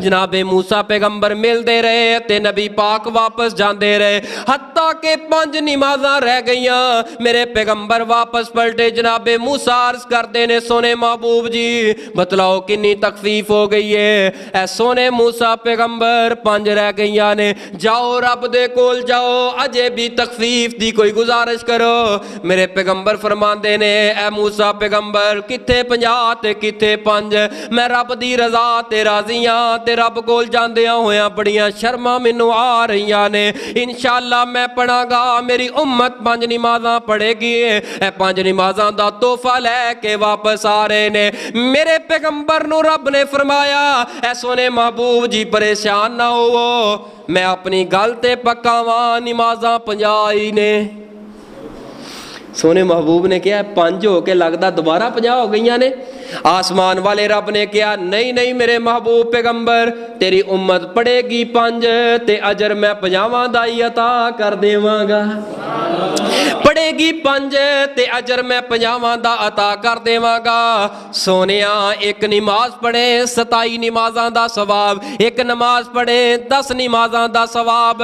जनाबे मूसा पैगंबर मिलते रहे ते नबी पाक वापस जाते रहे, हत्ता के 5 नमाज़ां रह गईयां। मेरे पैगंबर वापस पलटे, जनाबे मूसा अर्ज करते ने सोने महबूब जी बतलाओ किन्नी तकफीफ हो गई है। ऐ सोने मूसा पैगंबर 5 रह गईयां ने, जाओ रब दे कोल जाओ, अजे भी तकफीफ दी कोई गुजारिश करो। मेरे पैगंबर फरमाते ने ऐ मूसा पैगंबर किथे 50 ते किथे 5, मैं रब दी रजा ते राजी हां ते रब कोल जांदियां होया बड़ियां शर्मां मैनू आ रहीआं ने। इंशाअल्लाह मैं पढ़ांगा, मेरी उम्मत 5 नमाज़ां पढ़ेगी। ऐ 5 नमाज़ां दा तोहफा लैके वापस आ रहे ने। मेरे पैगंबर नू रब ने फरमाया ऐ सोने महबूब जी परेशान ना होवो, मैं अपनी गल ते पक्का वां, नमाज़ां 50 ही ने। सोने महबूब ने कहा 5 हो के लगता दोबारा 50 हो गई ने। आसमान वाले रब ने कहा नहीं नहीं मेरे महबूब पैगंबर, तेरी उम्मत पढ़ेगी 5 ते अजर मैं 50 दा ही अता कर देवांगा। पढ़ेगी 5 ते अजर मैं 50 दा अता कर देवांगा। सोनिया एक नमाज पढ़े 27 नमाज़ां दा सवाब, एक नमाज पढ़े 10 नमाज़ां दा सवाब।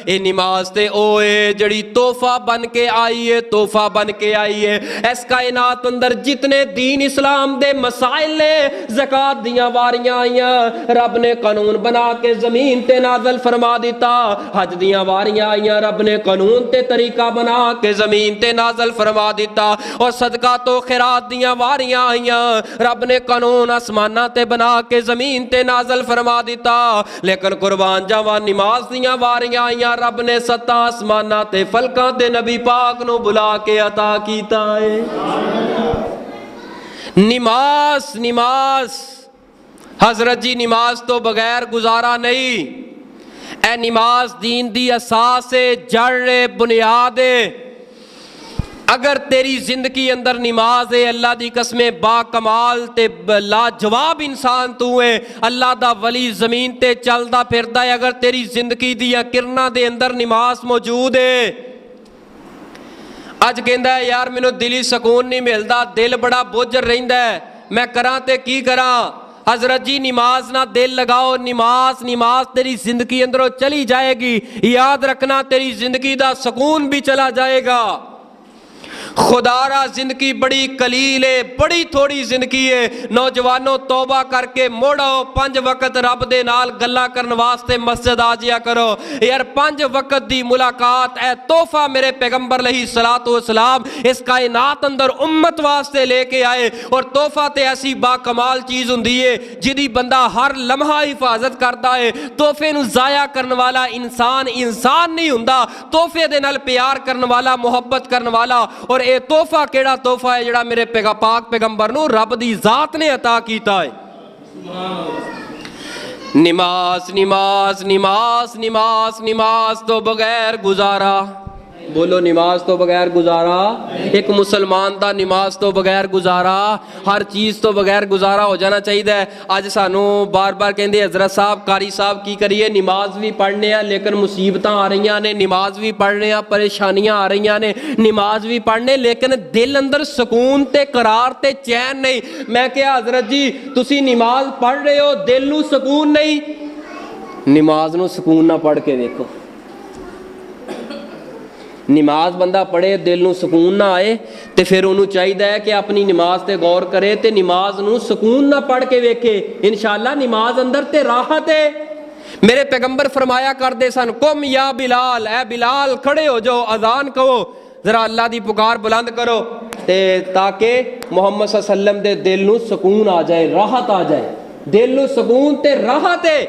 ये नमाज ते ओए जड़ी तोहफा बन के आई है, तोहफा बन के आई है। इस कायनात अंदर जितने दीन इस्लाम दे मसाइल ने, ज़कात दियां वारियां आईयां, रब ने कानून बना के जमीन ते नाज़िल फरमा दिता। हज दियां वारियां आईयां, रब ने कानून ते तरीका बना के जमीन ते नाज़िल फरमा दिता। और सदका तो खैरात दियां वारियां आईयां, रब ने कानून आसमाना ते बना के जमीन ते नाज़िल फरमा दिता। लेकिन कुर्बान जावा नमाज दियां वारियां आईयां, रब ने 7 आसमाना ते फलकां ते नबी पाक नू बुला के अता कीता है। नमाज नमाज हजरत जी नमाज तो बगैर गुजारा नहीं। ए नमाज दीन दी असास है, जड़ बुनियाद है। अगर तेरी जिंदगी अंदर नमाज है, अल्लाह दी कसमें बाकमाल ते लाजवाब इंसान तू है, अल्लाह दा वली जमीन ते चलदा फिरदा है। अगर तेरी जिंदगी दियां किरना दे अंदर नमाज मौजूद है। अज कहंदा है यार मैनू दिली सकून नहीं मिलता, दिल बड़ा बोझ रहिंदा है, मैं करा ते की करा। हजरत जी नमाज ना दिल लगाओ, नमाज नमाज तेरी जिंदगी अंदरों चली जाएगी। याद रखना तेरी जिंदगी दा सकून भी चला जाएगा। खुदारा जिंदगी बड़ी कलील है, बड़ी थोड़ी जिंदगी है। नौजवानों तौबा करके मोड़ो, 5 वक्त रब दे नाल गल्लां करन वास्ते मस्जिद आ जिया करो। यार 5 वक्त दी मुलाकात ए तोहफा मेरे पैगंबर अलैहिस्सलातु वस्सलाम इस कायनात अंदर उम्मत वास्ते लेके आए। और तोहफा ते ऐसी बाकमाल चीज हुंदी है जिहदी बंदा हर लम्हा हिफाजत करता है। तोहफे नूं जाया करन वाला इंसान इंसान नहीं हुंदा, तोहफे दे नाल प्यार करन वाला, मुहब्बत करन वाला। और ये तोहफा केड़ा तोहफा है जिहड़ा मेरे पाक पैगंबर नूं रब दी जात ने अता कीता है। नमाज नमाज नमाज नमाज नमाज तो बगैर गुजारा, बोलो नमाज तो बगैर गुजारा। एक मुसलमान दा नमाज तो बगैर गुजारा, हर चीज़ तो बगैर गुजारा हो जाना चाहिए। अज सानू बार बार कहते हजरत साहब कारी साहब की करिए, नमाज भी पढ़ने हैं लेकिन मुसीबत आ रही ने, नमाज भी पढ़ने हैं परेशानियां आ रही ने, नमाज भी पढ़ने लेकिन दिल अंदर सुकून ते करार ते चैन नहीं। मैं क्या हजरत जी तुसी नमाज पढ़ रहे हो, दिल नू सुकून नहीं। नमाज नू सुकून ना पढ़ के देखो। नमाज बंदा पढ़े दिल नू सुकून ना आए तो फिर उन्होंने चाहिए है कि अपनी नमाज ते गौर करे ते नमाज नू सुकून ना पढ़ के वेखे। इंशाअल्लाह नमाज अंदर ते राहत है। मेरे पैगंबर फरमाया करते सन कुम या बिलाल, ए बिलाल खड़े हो जाओ, अजान कहो, जरा अल्लाह दी पुकार बुलंद करो ते ताकि मोहम्मद सल्लल्लाहु अलैहि वसल्लम दे दिल नू सुकून आ जाए, राहत आ जाए। दिल नू सुकून ते राहत है।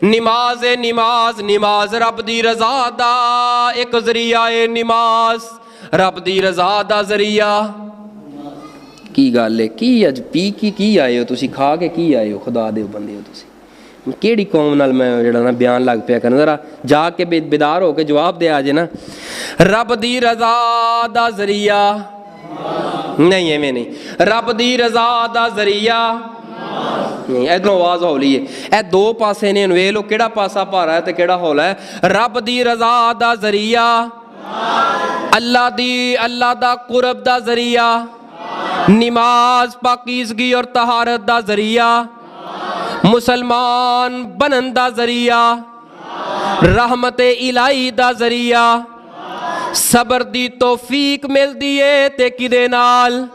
नमाज है नमाज, नमाज रब दी रजा दा एक जरिया है। नमाज रब दी रजा दा जरिया। की गल है की अज पी की आए हो तुसी, खा के की आए हो, खुदा दे बंदे हो तुसी। केड़ी कौम नाल मैं जेड़ा ना बयान लग पिया करन, जरा जाके बेदार हो के जवाब दे आजे ना। रब दी रजा दा जरिया नहीं, एवें नहीं, रब दी रजा दा जरिया नहीं। इधरों आवाज हौली है, ए 2 पासे ने, वे लो केड़ा पासा भारा है ते केड़ा हौला है। रब दी रजा दा जरिया, अल्लाह दा कुरब दा जरिया, नमाज पाकीज़गी और तहारत दा जरिया, मुसलमान बनन दा जरिया, रहमत इलाही दा जरिया, ਸਬਰ ਦੀ ਤੌਫੀਕ ਮਿਲਦੀ ਏ ਤੇ ਕਿਦੇ ਨਾਲ?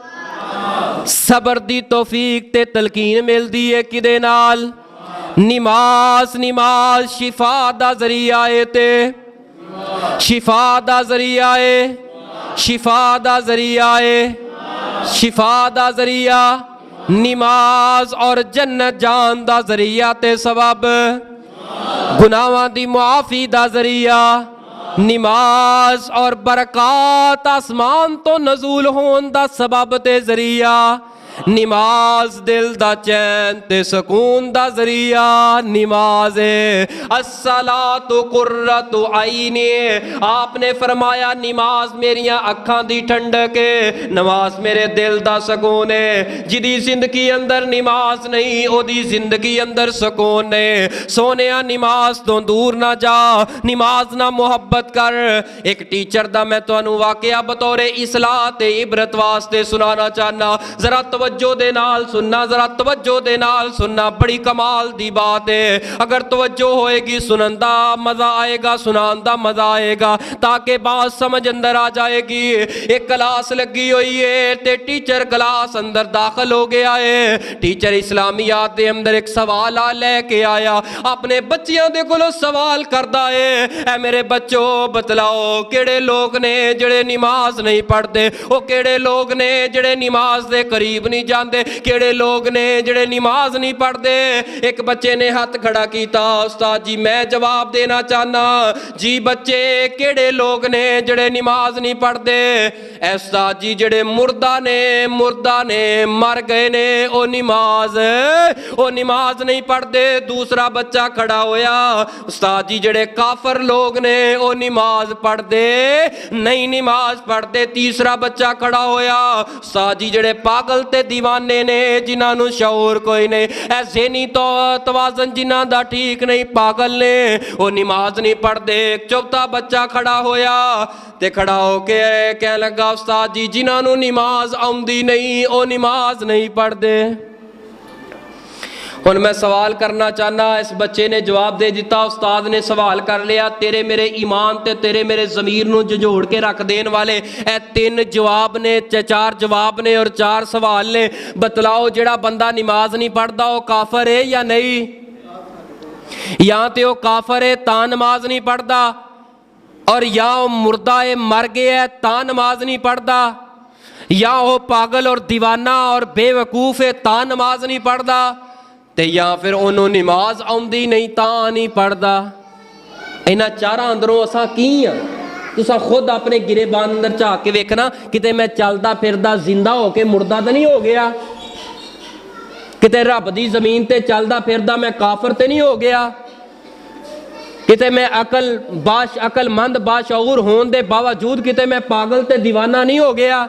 ਸਬਰ ਦੀ ਤੌਫੀਕ ਤੇ ਤਲਕੀਨ ਮਿਲਦੀ ਏ ਕਿਦੇ ਨਾਲ? ਨਮਾਜ਼। ਨਮਾਜ਼ ਸ਼ਿਫਾ ਦਾ ਜ਼ਰੀਆ ਏ ਤੇ ਸ਼ਿਫਾ ਦਾ ਜ਼ਰੀਆ ਏ, ਸ਼ਿਫਾ ਦਾ ਜ਼ਰੀਆ ਏ, ਸ਼ਿਫਾ ਦਾ ਜ਼ਰੀਆ। ਨਮਾਜ਼ ਔਰ ਜन्नत ਜਾਣ ਦਾ ਜ਼ਰੀਆ ਤੇ ਸਬਬ, ਗੁਨਾਹਾਂ ਦੀ ਮੁਆਫੀ ਦਾ ਜ਼ਰੀਆ। ਨਮਾਜ਼ ਔਰ ਬਰਕਤ ਆਸਮਾਨ ਤੋਂ ਨਜ਼ੂਲ ਹੋਣ ਦਾ ਸਬਬ ਤੇ ਜ਼ਰੀਆ। नमाज दिल दा चैन ते सकून दा जरिया नमाज है। अस्सलातु कुर्रतु आईनी, आपने फरमाया नमाज मेरियां अखां दी ठंडक है, नमाज मेरे दिल दा सकून है। जिदी जिंदगी अंदर नमाज नहीं ओदी जिंदगी अंदर सकून नहीं। सोनिया नमाज तो दूर ना जा, नमाज ना मुहब्बत कर। एक टीचर दा मैं तुहानू वाकया बतौरे इसलाह ते इबरत वास्ते सुनाना चाहना, जरा तवज्जो दे नाल सुनना, जरा तवज्जो दे नाल सुनना। बड़ी कमाल दी बात है, अगर तवज्जो होएगी सुनन दा मजा आएगा, सुनान दा मजा आएगा, ताकि बात समझ अंदर आ जाएगी। एक क्लास लगी हुई है ते टीचर क्लास अंदर दाखिल हो गया है। टीचर इस्लामियात दे अंदर एक सवाल लेके आया, अपने बच्चियां दे कोलों सवाल करदा है, ऐ मेरे बच्चों बतलाओ केड़े लोग ने जेड़े नमाज नहीं पढ़ते, ओ केड़े लोग ने जेड़े नमाज दे करीब नहीं जाते, केड़े लोग ने जेड़े नमाज नहीं पढ़ते। एक बच्चे ने हाथ खड़ा किया, उस्ताद जी मैं जवाब देना चाहना जी। बच्चे केड़े लोग ने जेड़े नमाज नहीं पढ़ते? ऐ उस्ताद जी जेड़े मुर्दा ने मर गए ने ओ नमाज नहीं पढ़ते। दूसरा बच्चा खड़ा होया, उस्ताद जी जेड़े काफर लोग ने ओ नमाज पढ़ते नहीं, नमाज पढ़ते। तीसरा बच्चा खड़ा होया, उस्ताद जी जेड़े पागल ते दीवाने ने जिन्हां नूं शऊर कोई नहीं, ऐ ज़हनी तो तवाज़न जिन्हां दा ठीक नहीं, पागल ने वो नमाज नहीं पढ़ते। चौथा बच्चा खड़ा होया ते खड़ा होके कह लगा, उस्ताद जी जिन्हां नूं नमाज आउंदी नहीं वो नमाज नहीं पढ़ते। हुण मैं सवाल करना चाहना, इस बच्चे ने जवाब दे दिता, उस्ताद ने सवाल कर लिया। तेरे मेरे ईमान ते तेरे मेरे ज़मीर नूं झंझोड़ के रख देन वाले ए तीन जवाब ने, चार जवाब ने और चार सवाल ने। बतलाओ जेड़ा बंदा नमाज नहीं पढ़ता वो काफर है या नहीं? या तो वो काफर है तां नमाज नहीं पढ़ता, और या वो मुर्दा है मर गया है तां नमाज नहीं पढ़ता, या वो पागल और दीवाना और बेवकूफ़ है तां नमाज नहीं पढ़ता, ते या फिर उन्हों नमाज आउंदी नहीं तां नहीं पढ़ता। इन्हां चारां अंदरों असां की हाँ? तुसां खुद अपने गिरेबान अंदर झाक के वेखना, किते मैं चलदा फिरदा जिंदा हो के मुर्दा तो नहीं हो गया, किते रब दी जमीन ते चलदा फिरदा मैं काफर ते नहीं हो गया, किते मैं अकलमंद बाशऊर होने दे बावजूद किते मैं पागल ते दीवाना नहीं हो गया।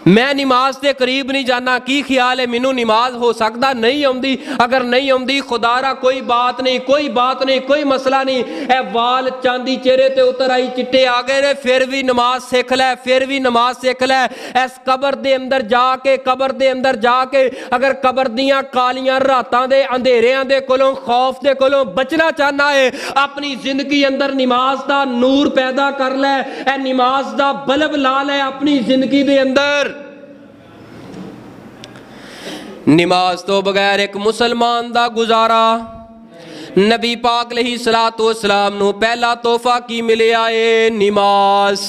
मैं नमाज के करीब नहीं जाना। की ख्याल है मैनू नमाज हो सकता नहीं आउंदी? अगर नहीं आउंदी खुदारा कोई बात नहीं, कोई बात नहीं, कोई मसला नहीं। ए वाल चांदी चेहरे ते उतर आई, चिट्टे आ गए ने, फिर भी नमाज सीख लै, फिर भी नमाज सीख लै। इस कबर दे अंदर जाके अगर कबर दियां कालियां रातां दे अंधेरियां दे कोलों, खौफ दे कोलों बचना चाहना है, अपनी जिंदगी अंदर नमाज दा नूर पैदा कर लै, ए नमाज दा बल्ब ला लै अपनी जिंदगी दे अंदर। नमाज तो बगैर एक मुसलमान दा गुजारा। नबी पाक अलैहिस्सलातु वस्सलाम नू पहला तोहफा की मिलिया है? नमाज।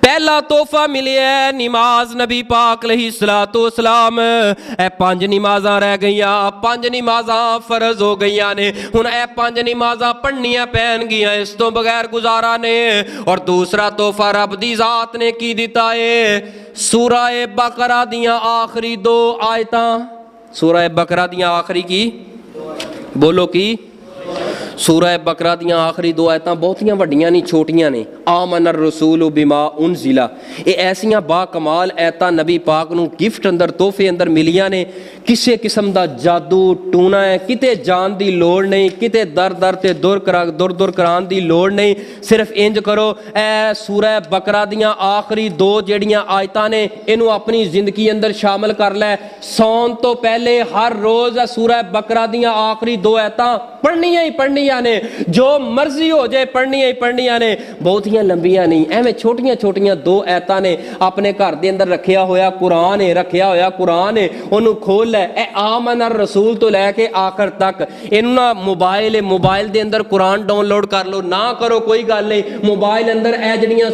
पहला तोहफा मिलिया है नमाज। नबी पाक अलैहिस्सलातु वस्सलाम ए 5 नमाज़ां रह गईयां, 5 नमाज़ां फर्ज हो गईयां ने, हुण ए 5 नमाज़ां पढ़नियां पैन गियां, इस तो बगैर गुजारा ने। और दूसरा तोहफा रब दी ज़ात ने की दिता है, सूरह बकरा दियां आखिरी 2 आयतां। सूरह बकरा दियां आखिरी की बोलो की सूरह बकरा दियां आखिरी 2 आयतां बहुतियां वड्डियां नहीं, छोटियां ने। आमनर रसूल बिमा उनजिला, ये ऐसियां बाकमाल आयतां नबी पाक नूं गिफ्ट अंदर तोहफे अंदर मिलियां ने। किसी किस्म दा जादू टूना है, किते जान दी लोड़ नहीं, किते दर ते दुर करान दी लोड़ नहीं। सिर्फ इंज करो, ए सूरह बकरा दियां आखिरी 2 जेड़ियां आयतां ने इनू अपनी जिंदगी अंदर शामिल कर लै। सौन तो पहले हर रोज़ सूरह बकरा दियां आखिरी 2 आयतां پڑھنیاں ہی پڑھنیاں نے, جو مرضی ہو جائے پڑھنیاں ہی پڑھنیاں نے, بہتیاں لمبیاں نہیں, ایویں چھوٹیاں چھوٹیاں 2 آیتاں نے اپنے گھر دے اندر رکھیا ہویا قرآن ہے, رکھیا ہویا قرآن ہے, انہوں کھول لے اے آمن الرسول تو لے کے آخر تک. انہاں موبائل ہے, موبائل دے اندر قرآن ڈاؤن لوڈ کر لو, نہ کرو کوئی گل نہیں, موبائل اندر اے جڑیاں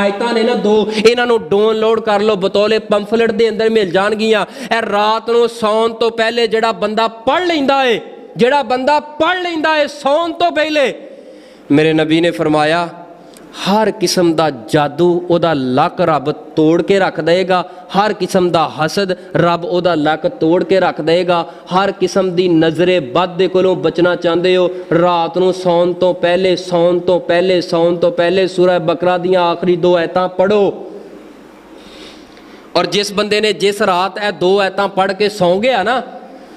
آیتاں نے نا 2 انہاں نو ڈاؤن لوڈ کر لو, بطولے پمفلٹ دے اندر مل جان گیاں. اے رات نو سون تو پہلے جڑا بندہ پڑھ لیندا ہے, جڑا بندہ پڑھ لیندا ہے سون تو پہلے, میرے نبی نے فرمایا ہر قسم دا جادو او دا لک رب توڑ کے رکھ دے گا, ہر قسم دا حسد رب او دا لک توڑ کے رکھ دے گا, ہر قسم دی نظر بد دے کولوں بچنا چاہندے ہو, رات نو سون تو پہلے سون تو پہلے سون تو پہلے سورہ بقرہ دیاں آخری 2 آیتاں پڑھو. اور جس بندے نے جس رات اے 2 آیتاں پڑھ کے سو گیا نا,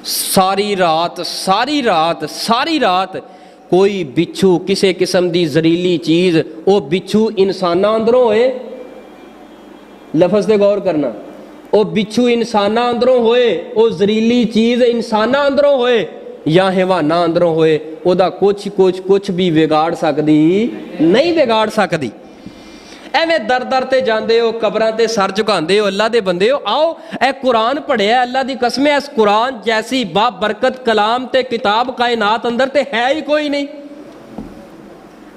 ساری رات کوئی بچھو کسے قسم دی زہریلی چیز, او بچھو انساناں اندروں ہوئے, لفظ تے غور کرنا, او بچھو انساناں اندروں ہوئے, او زہریلی چیز انساناں اندروں ہوئے یا حیواناں اندروں ہوئے, او دا کچھ بھی بگاڑ سکدی نہیں, بگاڑ سکدی. ایویں در در تے جاندے ہو, قبراں تے سر جھکاندے ہو, اللہ دے بندے ہو, آؤ اے قرآن پڑھیا, اللہ دی قسم ہے اس قرآن جیسی با برکت کلام تے کتاب کائنات اندر تے ہے ہی کوئی نہیں.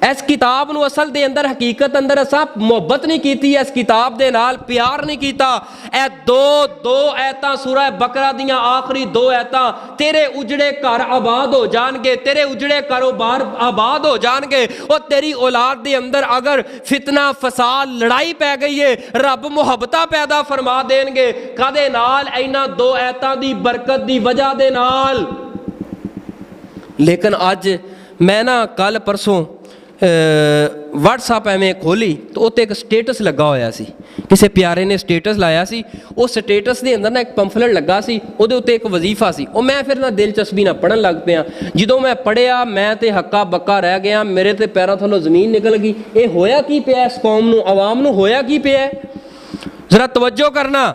اس کتاب نو اصل دے اندر حقیقت اندر اساں محبت نہیں کیتی, اس کتاب دے نال پیار نہیں کیتا. اے دو آیتاں سورہ بقرہ دیاں آخری 2 آیتاں تیرے اجڑے گھر آباد ہو جان گے, تیرے اجڑے کاروبار آباد ہو جان گے, اور تیری اولاد دے اندر اگر فتنہ فساد لڑائی پہ گئی ہے رب محبتہ پیدا فرما دین گے. کدے نال اینا 2 آیتاں دی برکت دی وجہ دے نال. لیکن اج میں نا کل پرسوں واٹس ایپ ایویں کھولی تو اتنے ایک سٹیٹس لگا ہویا سی, کسی پیارے نے سٹیٹس لایا سی, اس سٹیٹس دے اندر نا ایک پمفلٹ لگا سی, وہ اتنے ایک وظیفہ سی, اور میں پھر نہ دلچسپی نہ پڑھن لگ پیا. جدوں میں پڑھیا میں تے ہکا بکا رہ گیا, میرے تے پیراں تھلوں زمین نکل گئی. اے ہویا کی پیا اس قوم نو, عوام نو ہویا کی پیا ہے؟ ذرا توجہ کرنا.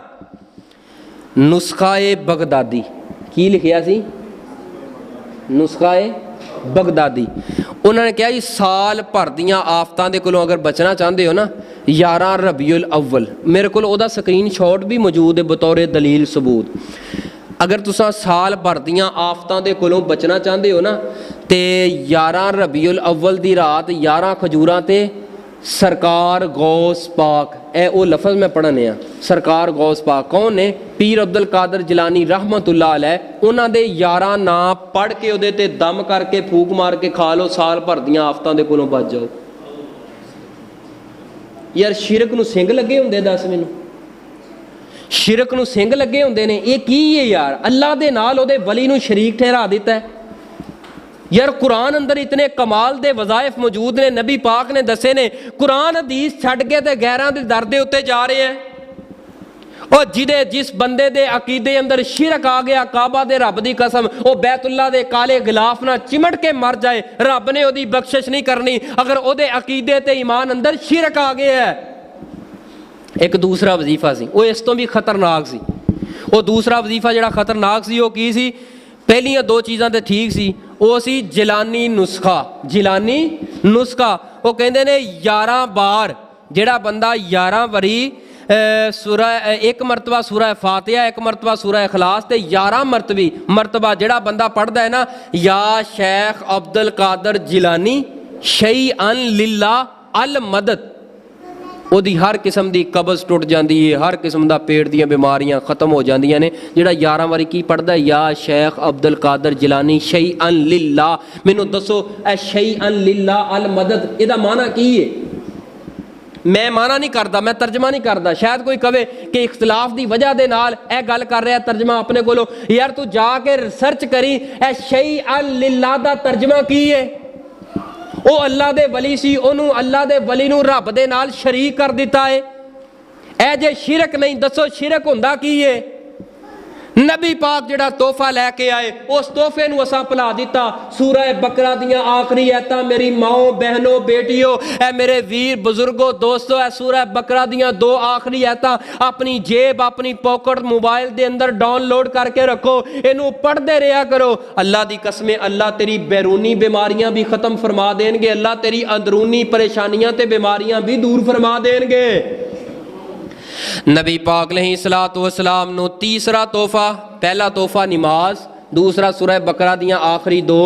نسخہ بغدادی کی لکھیا سی, نسخہ بغدادی. انہوں نے کہا جی سال بھر دیاں آفتاں دے کولوں اگر بچنا چاہتے ہو نا 11 ربیع الاول, میرے کو او دا سکرین شاٹ بھی موجود ہے بطور دلیل ثبوت. اگر تساں سال بھر دیاں آفتاں دے کولوں بچنا چاہتے ہو نا تے 11 ربیع الاول دی رات 11 کھجوراں تے سرکار غوث پاک, اے او لفظ میں پڑھنے ہیں, سرکار غوث پاک کون نے؟ پیر عبد القادر جیلانی رحمت اللہ علیہ. انہاں دے 11 نام پڑھ کے اودے تے دم کر کے پھوک مار کے کھا لو, سال بھر دیاں آفتاں دے کولوں بچ جاؤ. یار شرک نو سنگ لگے ہوندے, دس مینوں شرک نو سنگ لگے ہوندے نے, اے کی ہے یار؟ اللہ دے نال اودے ولی نو شریک ٹھہرا دیتا ہے. یار قرآن اندر اتنے کمال دے وظائف موجود نے, نبی پاک نے دسے نے, قرآن حدیث چھڈ کے تے غیراں دے در دے اتے جا رہے ہیں. اور جس بندے دے عقیدے اندر شرک آ گیا, کعبہ دے رب دی قسم او بیت اللہ دے کالے غلاف نہ چمٹ کے مر جائے, رب نے او دی بخشش نہیں کرنی اگر او دے عقیدے تے ایمان اندر شرک آ گیا ہے. ایک دوسرا وظیفہ سی, وہ اس تو بھی خطرناک سی. وہ دوسرا وظیفہ جڑا خطرناک سی وہ کی سی؟ پہلیاں 2 چیزاں تے ٹھیک سی, وہ سی جیلانی نسخہ. جیلانی نسخہ وہ کہندے نے 11 بار جڑا بندہ 11 واری سورہ 1 مرتبہ سورہ فاتحہ 1 مرتبہ سورہ اخلاص تے 11 مرتبہ جڑا بندہ پڑھدا ہے نا, یا شیخ عبد القادر جیلانی شیئن للہ المدد, وہ دی ہر قسم دی قبض ٹوٹ جاندی ہے, ہر قسم دا پیٹ دیاں بیماریاں ختم ہو جاندیاں نے. جڑا 11 واری کی پڑھدا ہے یا شیخ عبد القادر جیلانی شیئن للہ, مینوں دسو اے شیئن للہ المدد اے دا معنی کی ہے؟ میں معنی نہیں کردا, میں ترجمہ نہیں کردا. شاید کوئی کہے کہ اختلاف دی وجہ دے نال اے گل کر رہا ہے ترجمہ اپنے کولوں. یار تو جا کے ریسرچ کری اے شیئن للہ دا ترجمہ کی ہے. او اللہ دے ولی سی, انہوں اللہ دے ولی نو رب دے نال شریک کر دیتا ہے. اے جے شرک نہیں, دسو شرک ہوندا کی ہے؟ नबी पाक जिहड़ा तोहफा लैके आए उस तोहफे नूं असां भुला दिता। सूरह बकरा दियां आखिरी आयतां मेरी माओ बहनों बेटियों ए मेरे वीर बुजुर्गों दोस्तों ए सूरह बकरा दियां 2 आखिरी आयतां अपनी जेब अपनी पॉकेट मोबाइल दे अंदर डाउनलोड करके रखो, इनू पढ़ते रहा करो। अल्लाह दी कसमें अल्लाह तेरी बैरूनी बीमारियां भी खत्म फरमा देंगे, अल्लाह तेरी अंदरूनी परेशानियां ते बीमारियां भी दूर फरमा देंगे। नबी पाक अलैहिस्सलातु वस्सलाम नु तीसरा तोहफा, पहला तोहफा नमाज, दूसरा सूरह बकरा दियां आखिरी 2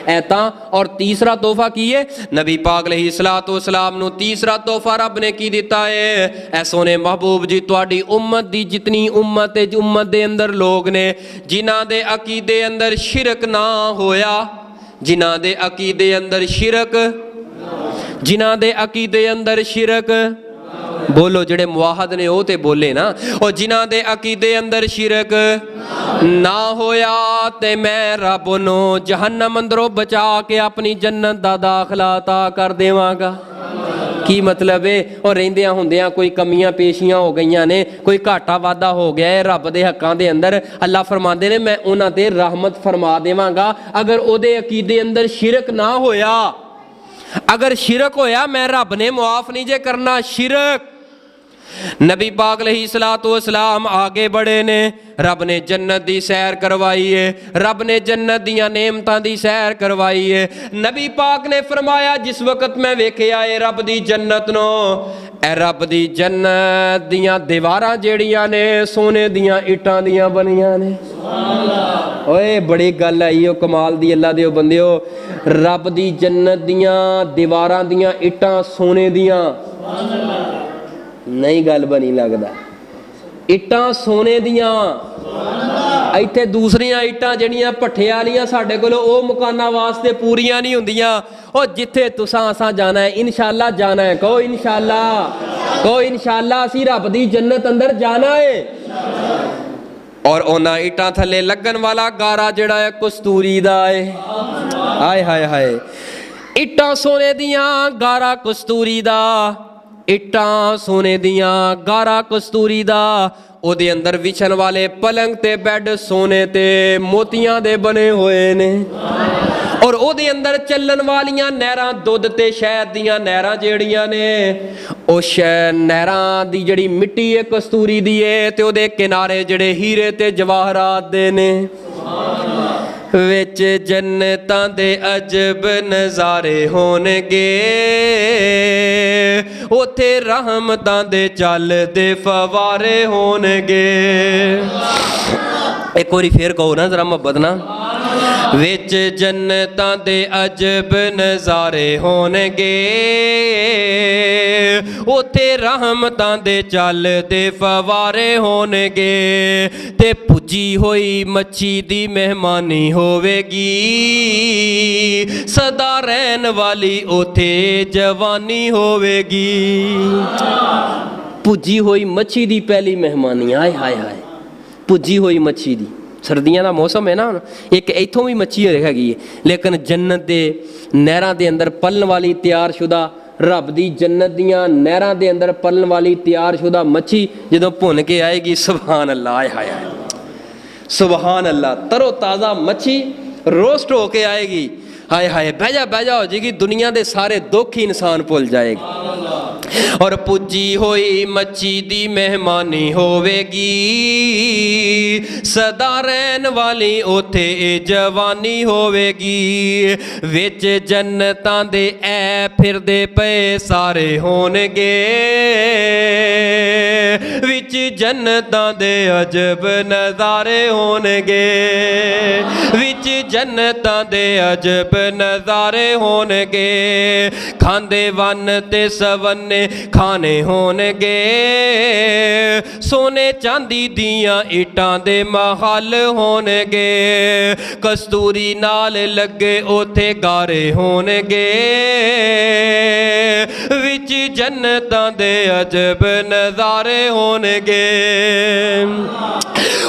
ऐतां और तीसरा तोहफा की है नबी पाक अलैहिस्सलातु वस्सलाम नु तीसरा तोहफा रब ने की दिता है। ऐ सोने महबूब जी तुहाडी उम्मत दी जितनी उम्मत है उम्मत दे अंदर लोग ने जिन्हां दे अकीदे अंदर शिरक ना होया, जिन्हां दे अकीदे अंदर शिरक, जिन्हां दे अकीदे अंदर शिरक बोलो जेड़े मुआहद ने वो ते बोले ना, और जिन्हां दे अकीदे अंदर शिरक ना होया ते मैं रब नू जहन्नम अंदरों बचा के अपनी जन्नत दा दाखला अता कर देवांगा। की मतलब है और रहिंदियां हुंदियां कोई कमियां पेशियां हो गईयां ने, कोई घाटा वाधा हो गया है रब दे हक्कां दे अंदर, अल्लाह फरमांदे ने मैं उन्हां ते रहमत फरमा देवांगा अगर ओदे अकीदे अंदर शिरक ना होया। अगर शिरक होया मैं रब ने मुआफ नहीं जे करना शिरक। नबी पाक अलैहिस्सलातु वस्सलाम आगे बढ़े ने, रब ने जन्नत दी सैर करवाई है, रब ने जन्नत दियां नेमतां दी सैर करवाई है। नबी पाक ने फरमाया जिस वक्त मैं वेख्या है रब दी जन्नत नो, ए रब दी जन्नत दियां दीवारां जेड़ियां ने सोने दियां इटां दियां बनियां ने। ओए बड़ी गल आई ओ कमाल दी अल्लाह दे बंदेओ, रब दी जन्नत दियां दीवारां दियां इटां सोने दियां नहीं गल बनी लगदा, इटां सोने दियां। इत्थे दूसरियां इटां जड़ियां भट्ठे वालियां साडे कोल ओ मकानां वास्ते पूरियां नहीं हुंदियां। ओ जिथे तुसां असां जाना है इंशाअल्लाह जाना है, कहो इंशाअल्लाह, कहो इंशाअल्लाह असीं रब दी जन्नत अंदर जाना है। और उन्हां इटां थल्ले लगन वाला गारा जिहड़ा है कस्तूरी दा है। हाय हाय हाय, इटां सोने दियां गारा कस्तूरी दा, इटां सोने दियां गारा कस्तूरी दा, ओदे अंदर विछन वाले पलंग ते बैड सोने ते मोतियां दे बने हुए ने, और ओदे अंदर चलन वालियां नहरां दुध ते शहद दियां नहरां जेड़ियां ने ओ नहरां दी जड़ी मिट्टी है कस्तूरी दी है ते ओदे किनारे जड़े हीरे ते जवाहरात दे ने। विच जन्नतां दे अजब नज़ारे होणगे, उथे रहमतां दे चलदे फवारे होणगे। एक बारी फिर कहो ना जरा मोहब्बत ना, विच जन्नतां दे अजब नज़ारे होणगे, उथे रहमतां दे चलदे फवारे होणगे। ते पुजी होई मच्छी दी मेहमानी होवेगी, सदा रहन वाली उथे जवानी होवेगी। पुजी हुई मच्छी दी पहली मेहमानी, हाय हाय हाय, पुजी हुई मच्छी दी। सर्दियां का मौसम है ना, एक इथों भी मच्छी हैगी, लेकिन जन्नत दे नहरां दे अंदर पलन वाली तैयार शुदा, रब दी जन्नत दियां नहरां दे अंदर पलन वाली तैयार शुदा मच्छी जदों भुन के आएगी, सुभान अल्लाह, हाय हाय हाय सुभान अल्लाह, तरो ताज़ा मच्छी रोस्ट होके आएगी, हाय हाय बह जा हो जाएगी, दुनिया के सारे दुख ही इंसान भुल जाएगा। और पुजी हुई मच्छी दी मेहमानी होवेगी, सदा रहन वाली उथे जवानी होवेगी। विच जन्नतां दे ऐ फिरदे पे सारे होणगे, विच जन्नतां दे अजब नज़ारे होणगे, विच जन्नतां दे अजब नज़ारे होणगे। खांदे वन ते सवन्ने खाने होणगे, सोने चांदी दियां इटां दे महल होणगे, कस्तूरी नाल लगे उथे गारे होणगे, विच जन्नतां दे अजब नज़ारे होणगे।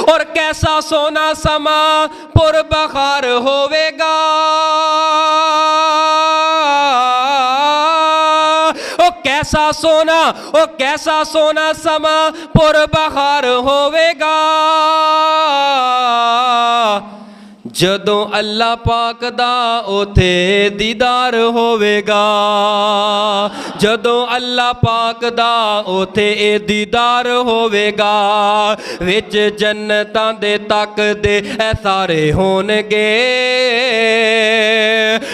और कैसा सोना समा पुरबखार होवेगा, कैसा सोना ओ कैसा सोना समा पुर बहार होवेगा ਜਦੋਂ ਅੱਲਾ ਪਾਕ ਦਾ ਉਥੇ ਦੀਦਾਰ ਹੋਵੇਗਾ ਜਦੋਂ ਅੱਲਾ ਪਾਕ ਦਾ ਉਥੇ ਇਹ ਦੀਦਾਰ ਹੋਵੇਗਾ ਵਿੱਚ ਜੰਨਤਾਂ ਦੇ ਤੱਕਦੇ ਐ ਸਾਰੇ ਹੋਣਗੇ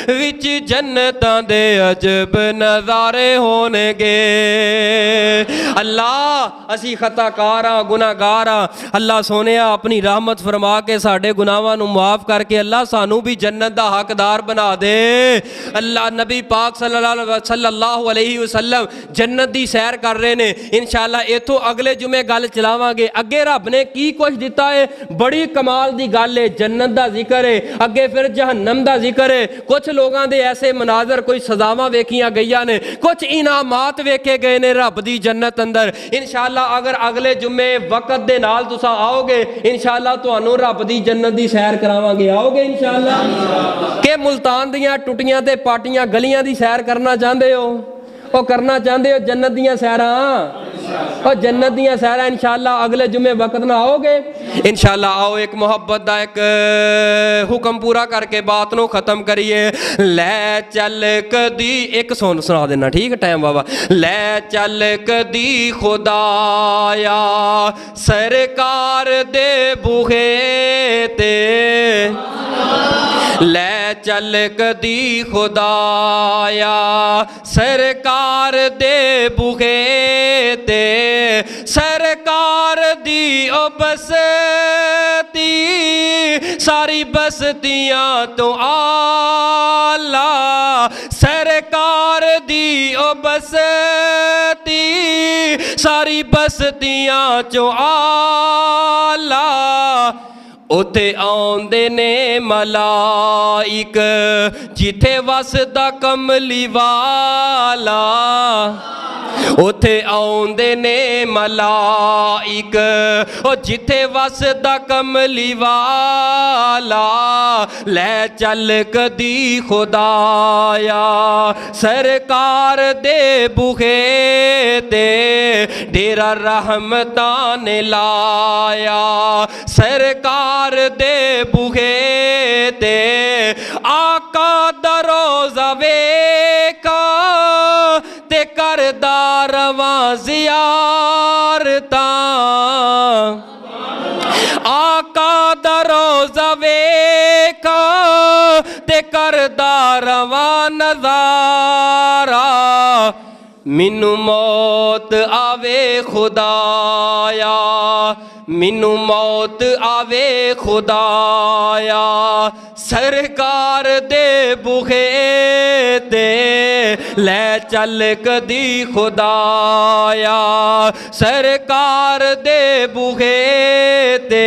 ਵਿੱਚ ਜੰਨਤਾਂ ਦੇ ਅਜਬ ਨਜ਼ਾਰੇ ਹੋਣਗੇ ਅੱਲਾ ਅਸੀਂ ਖਤਾਕਾਰ ਆ ਗੁਨਾਹਗਾਰ ਆ ਅੱਲਾ ਸੋਹਣਿਆ ਆਪਣੀ ਰਹਿਮਤ ਫਰਮਾ ਕੇ ਸਾਡੇ ਗੁਨਾਹਾਂ ਨੂੰ ਮਾਫ करके अल्लाह सानू भी जन्नत दा हकदार बना दे अल्लाह नबी पाक सल्लल्लाहु अलैहि वसल्लम जन्नत दी सैर कर रहे ने इंशाअल्लाह इथों अगले जुमे गल चलावांगे अगे रब ने की कुछ दिता है बड़ी कमाल दी गल है जन्नत दा जिक्र है अगे फिर जहन्नम दा जिक्र है कुछ लोगों दे ऐसे मनाजर कोई सजावां वेखियां गईयां ने कुछ इनामात वेखे गए ने रब दी जन्नत अंदर इंशाअल्लाह अगर अगले जुमे वक्त दे नाल तुसां आओगे इंशाअल्लाह तुहानू रब दी जन्नत दी सैर करावांगे आओगे इंशाअल्लाह के मुल्तान दियां टुटियां ते पाटियां गलियां दी सैर करना चाहते हो ओ करना चाहते हो जन्नत दियां सैरां और जन्नत दियां सैरां इंशाअल्लाह अगले जुमे वक्त ना आओगे इंशाअल्लाह आओ एक मोहब्बत दा एक हुक्म पूरा करके बात नु खत्म करिए लै चल कदी एक सुना देना ठीक है टाइम बाबा लै चल कदी खुदाया सरकार दे बूहे ते लै चल कदी खुदाया सरकार दे बूहे ते सरकार दी ओ बसती सारी बस्तियां तो आला सरकार दी ओ बसती सारी बस्तियां चो आला उथे आउंदे ने मलाइक जिथे वसदा कमली वाला उथे आउंदे ने मलाइक ओ जिथे वसदा कमली वाला लै चल कदी खुदाया सरकार दे बूहे ते डेरा रहमतां ने लाया सरकार दे बूहे ते आका दा रोज़ा वेखा ते करदा रवां ज़ियारतां आका दा रोज़ा वेखा ते करदा रवां नज़ारा मिनू मौत आवे खुदाया मिनू मौत आवे खुदाया सरकार दे बूहे ते लै चल कदी खुदाया सरकार दे बूहे ते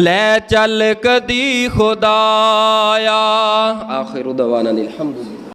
लै चल कदी खुदाया आखिर दवाना अल्हम्दुलिल्लाह।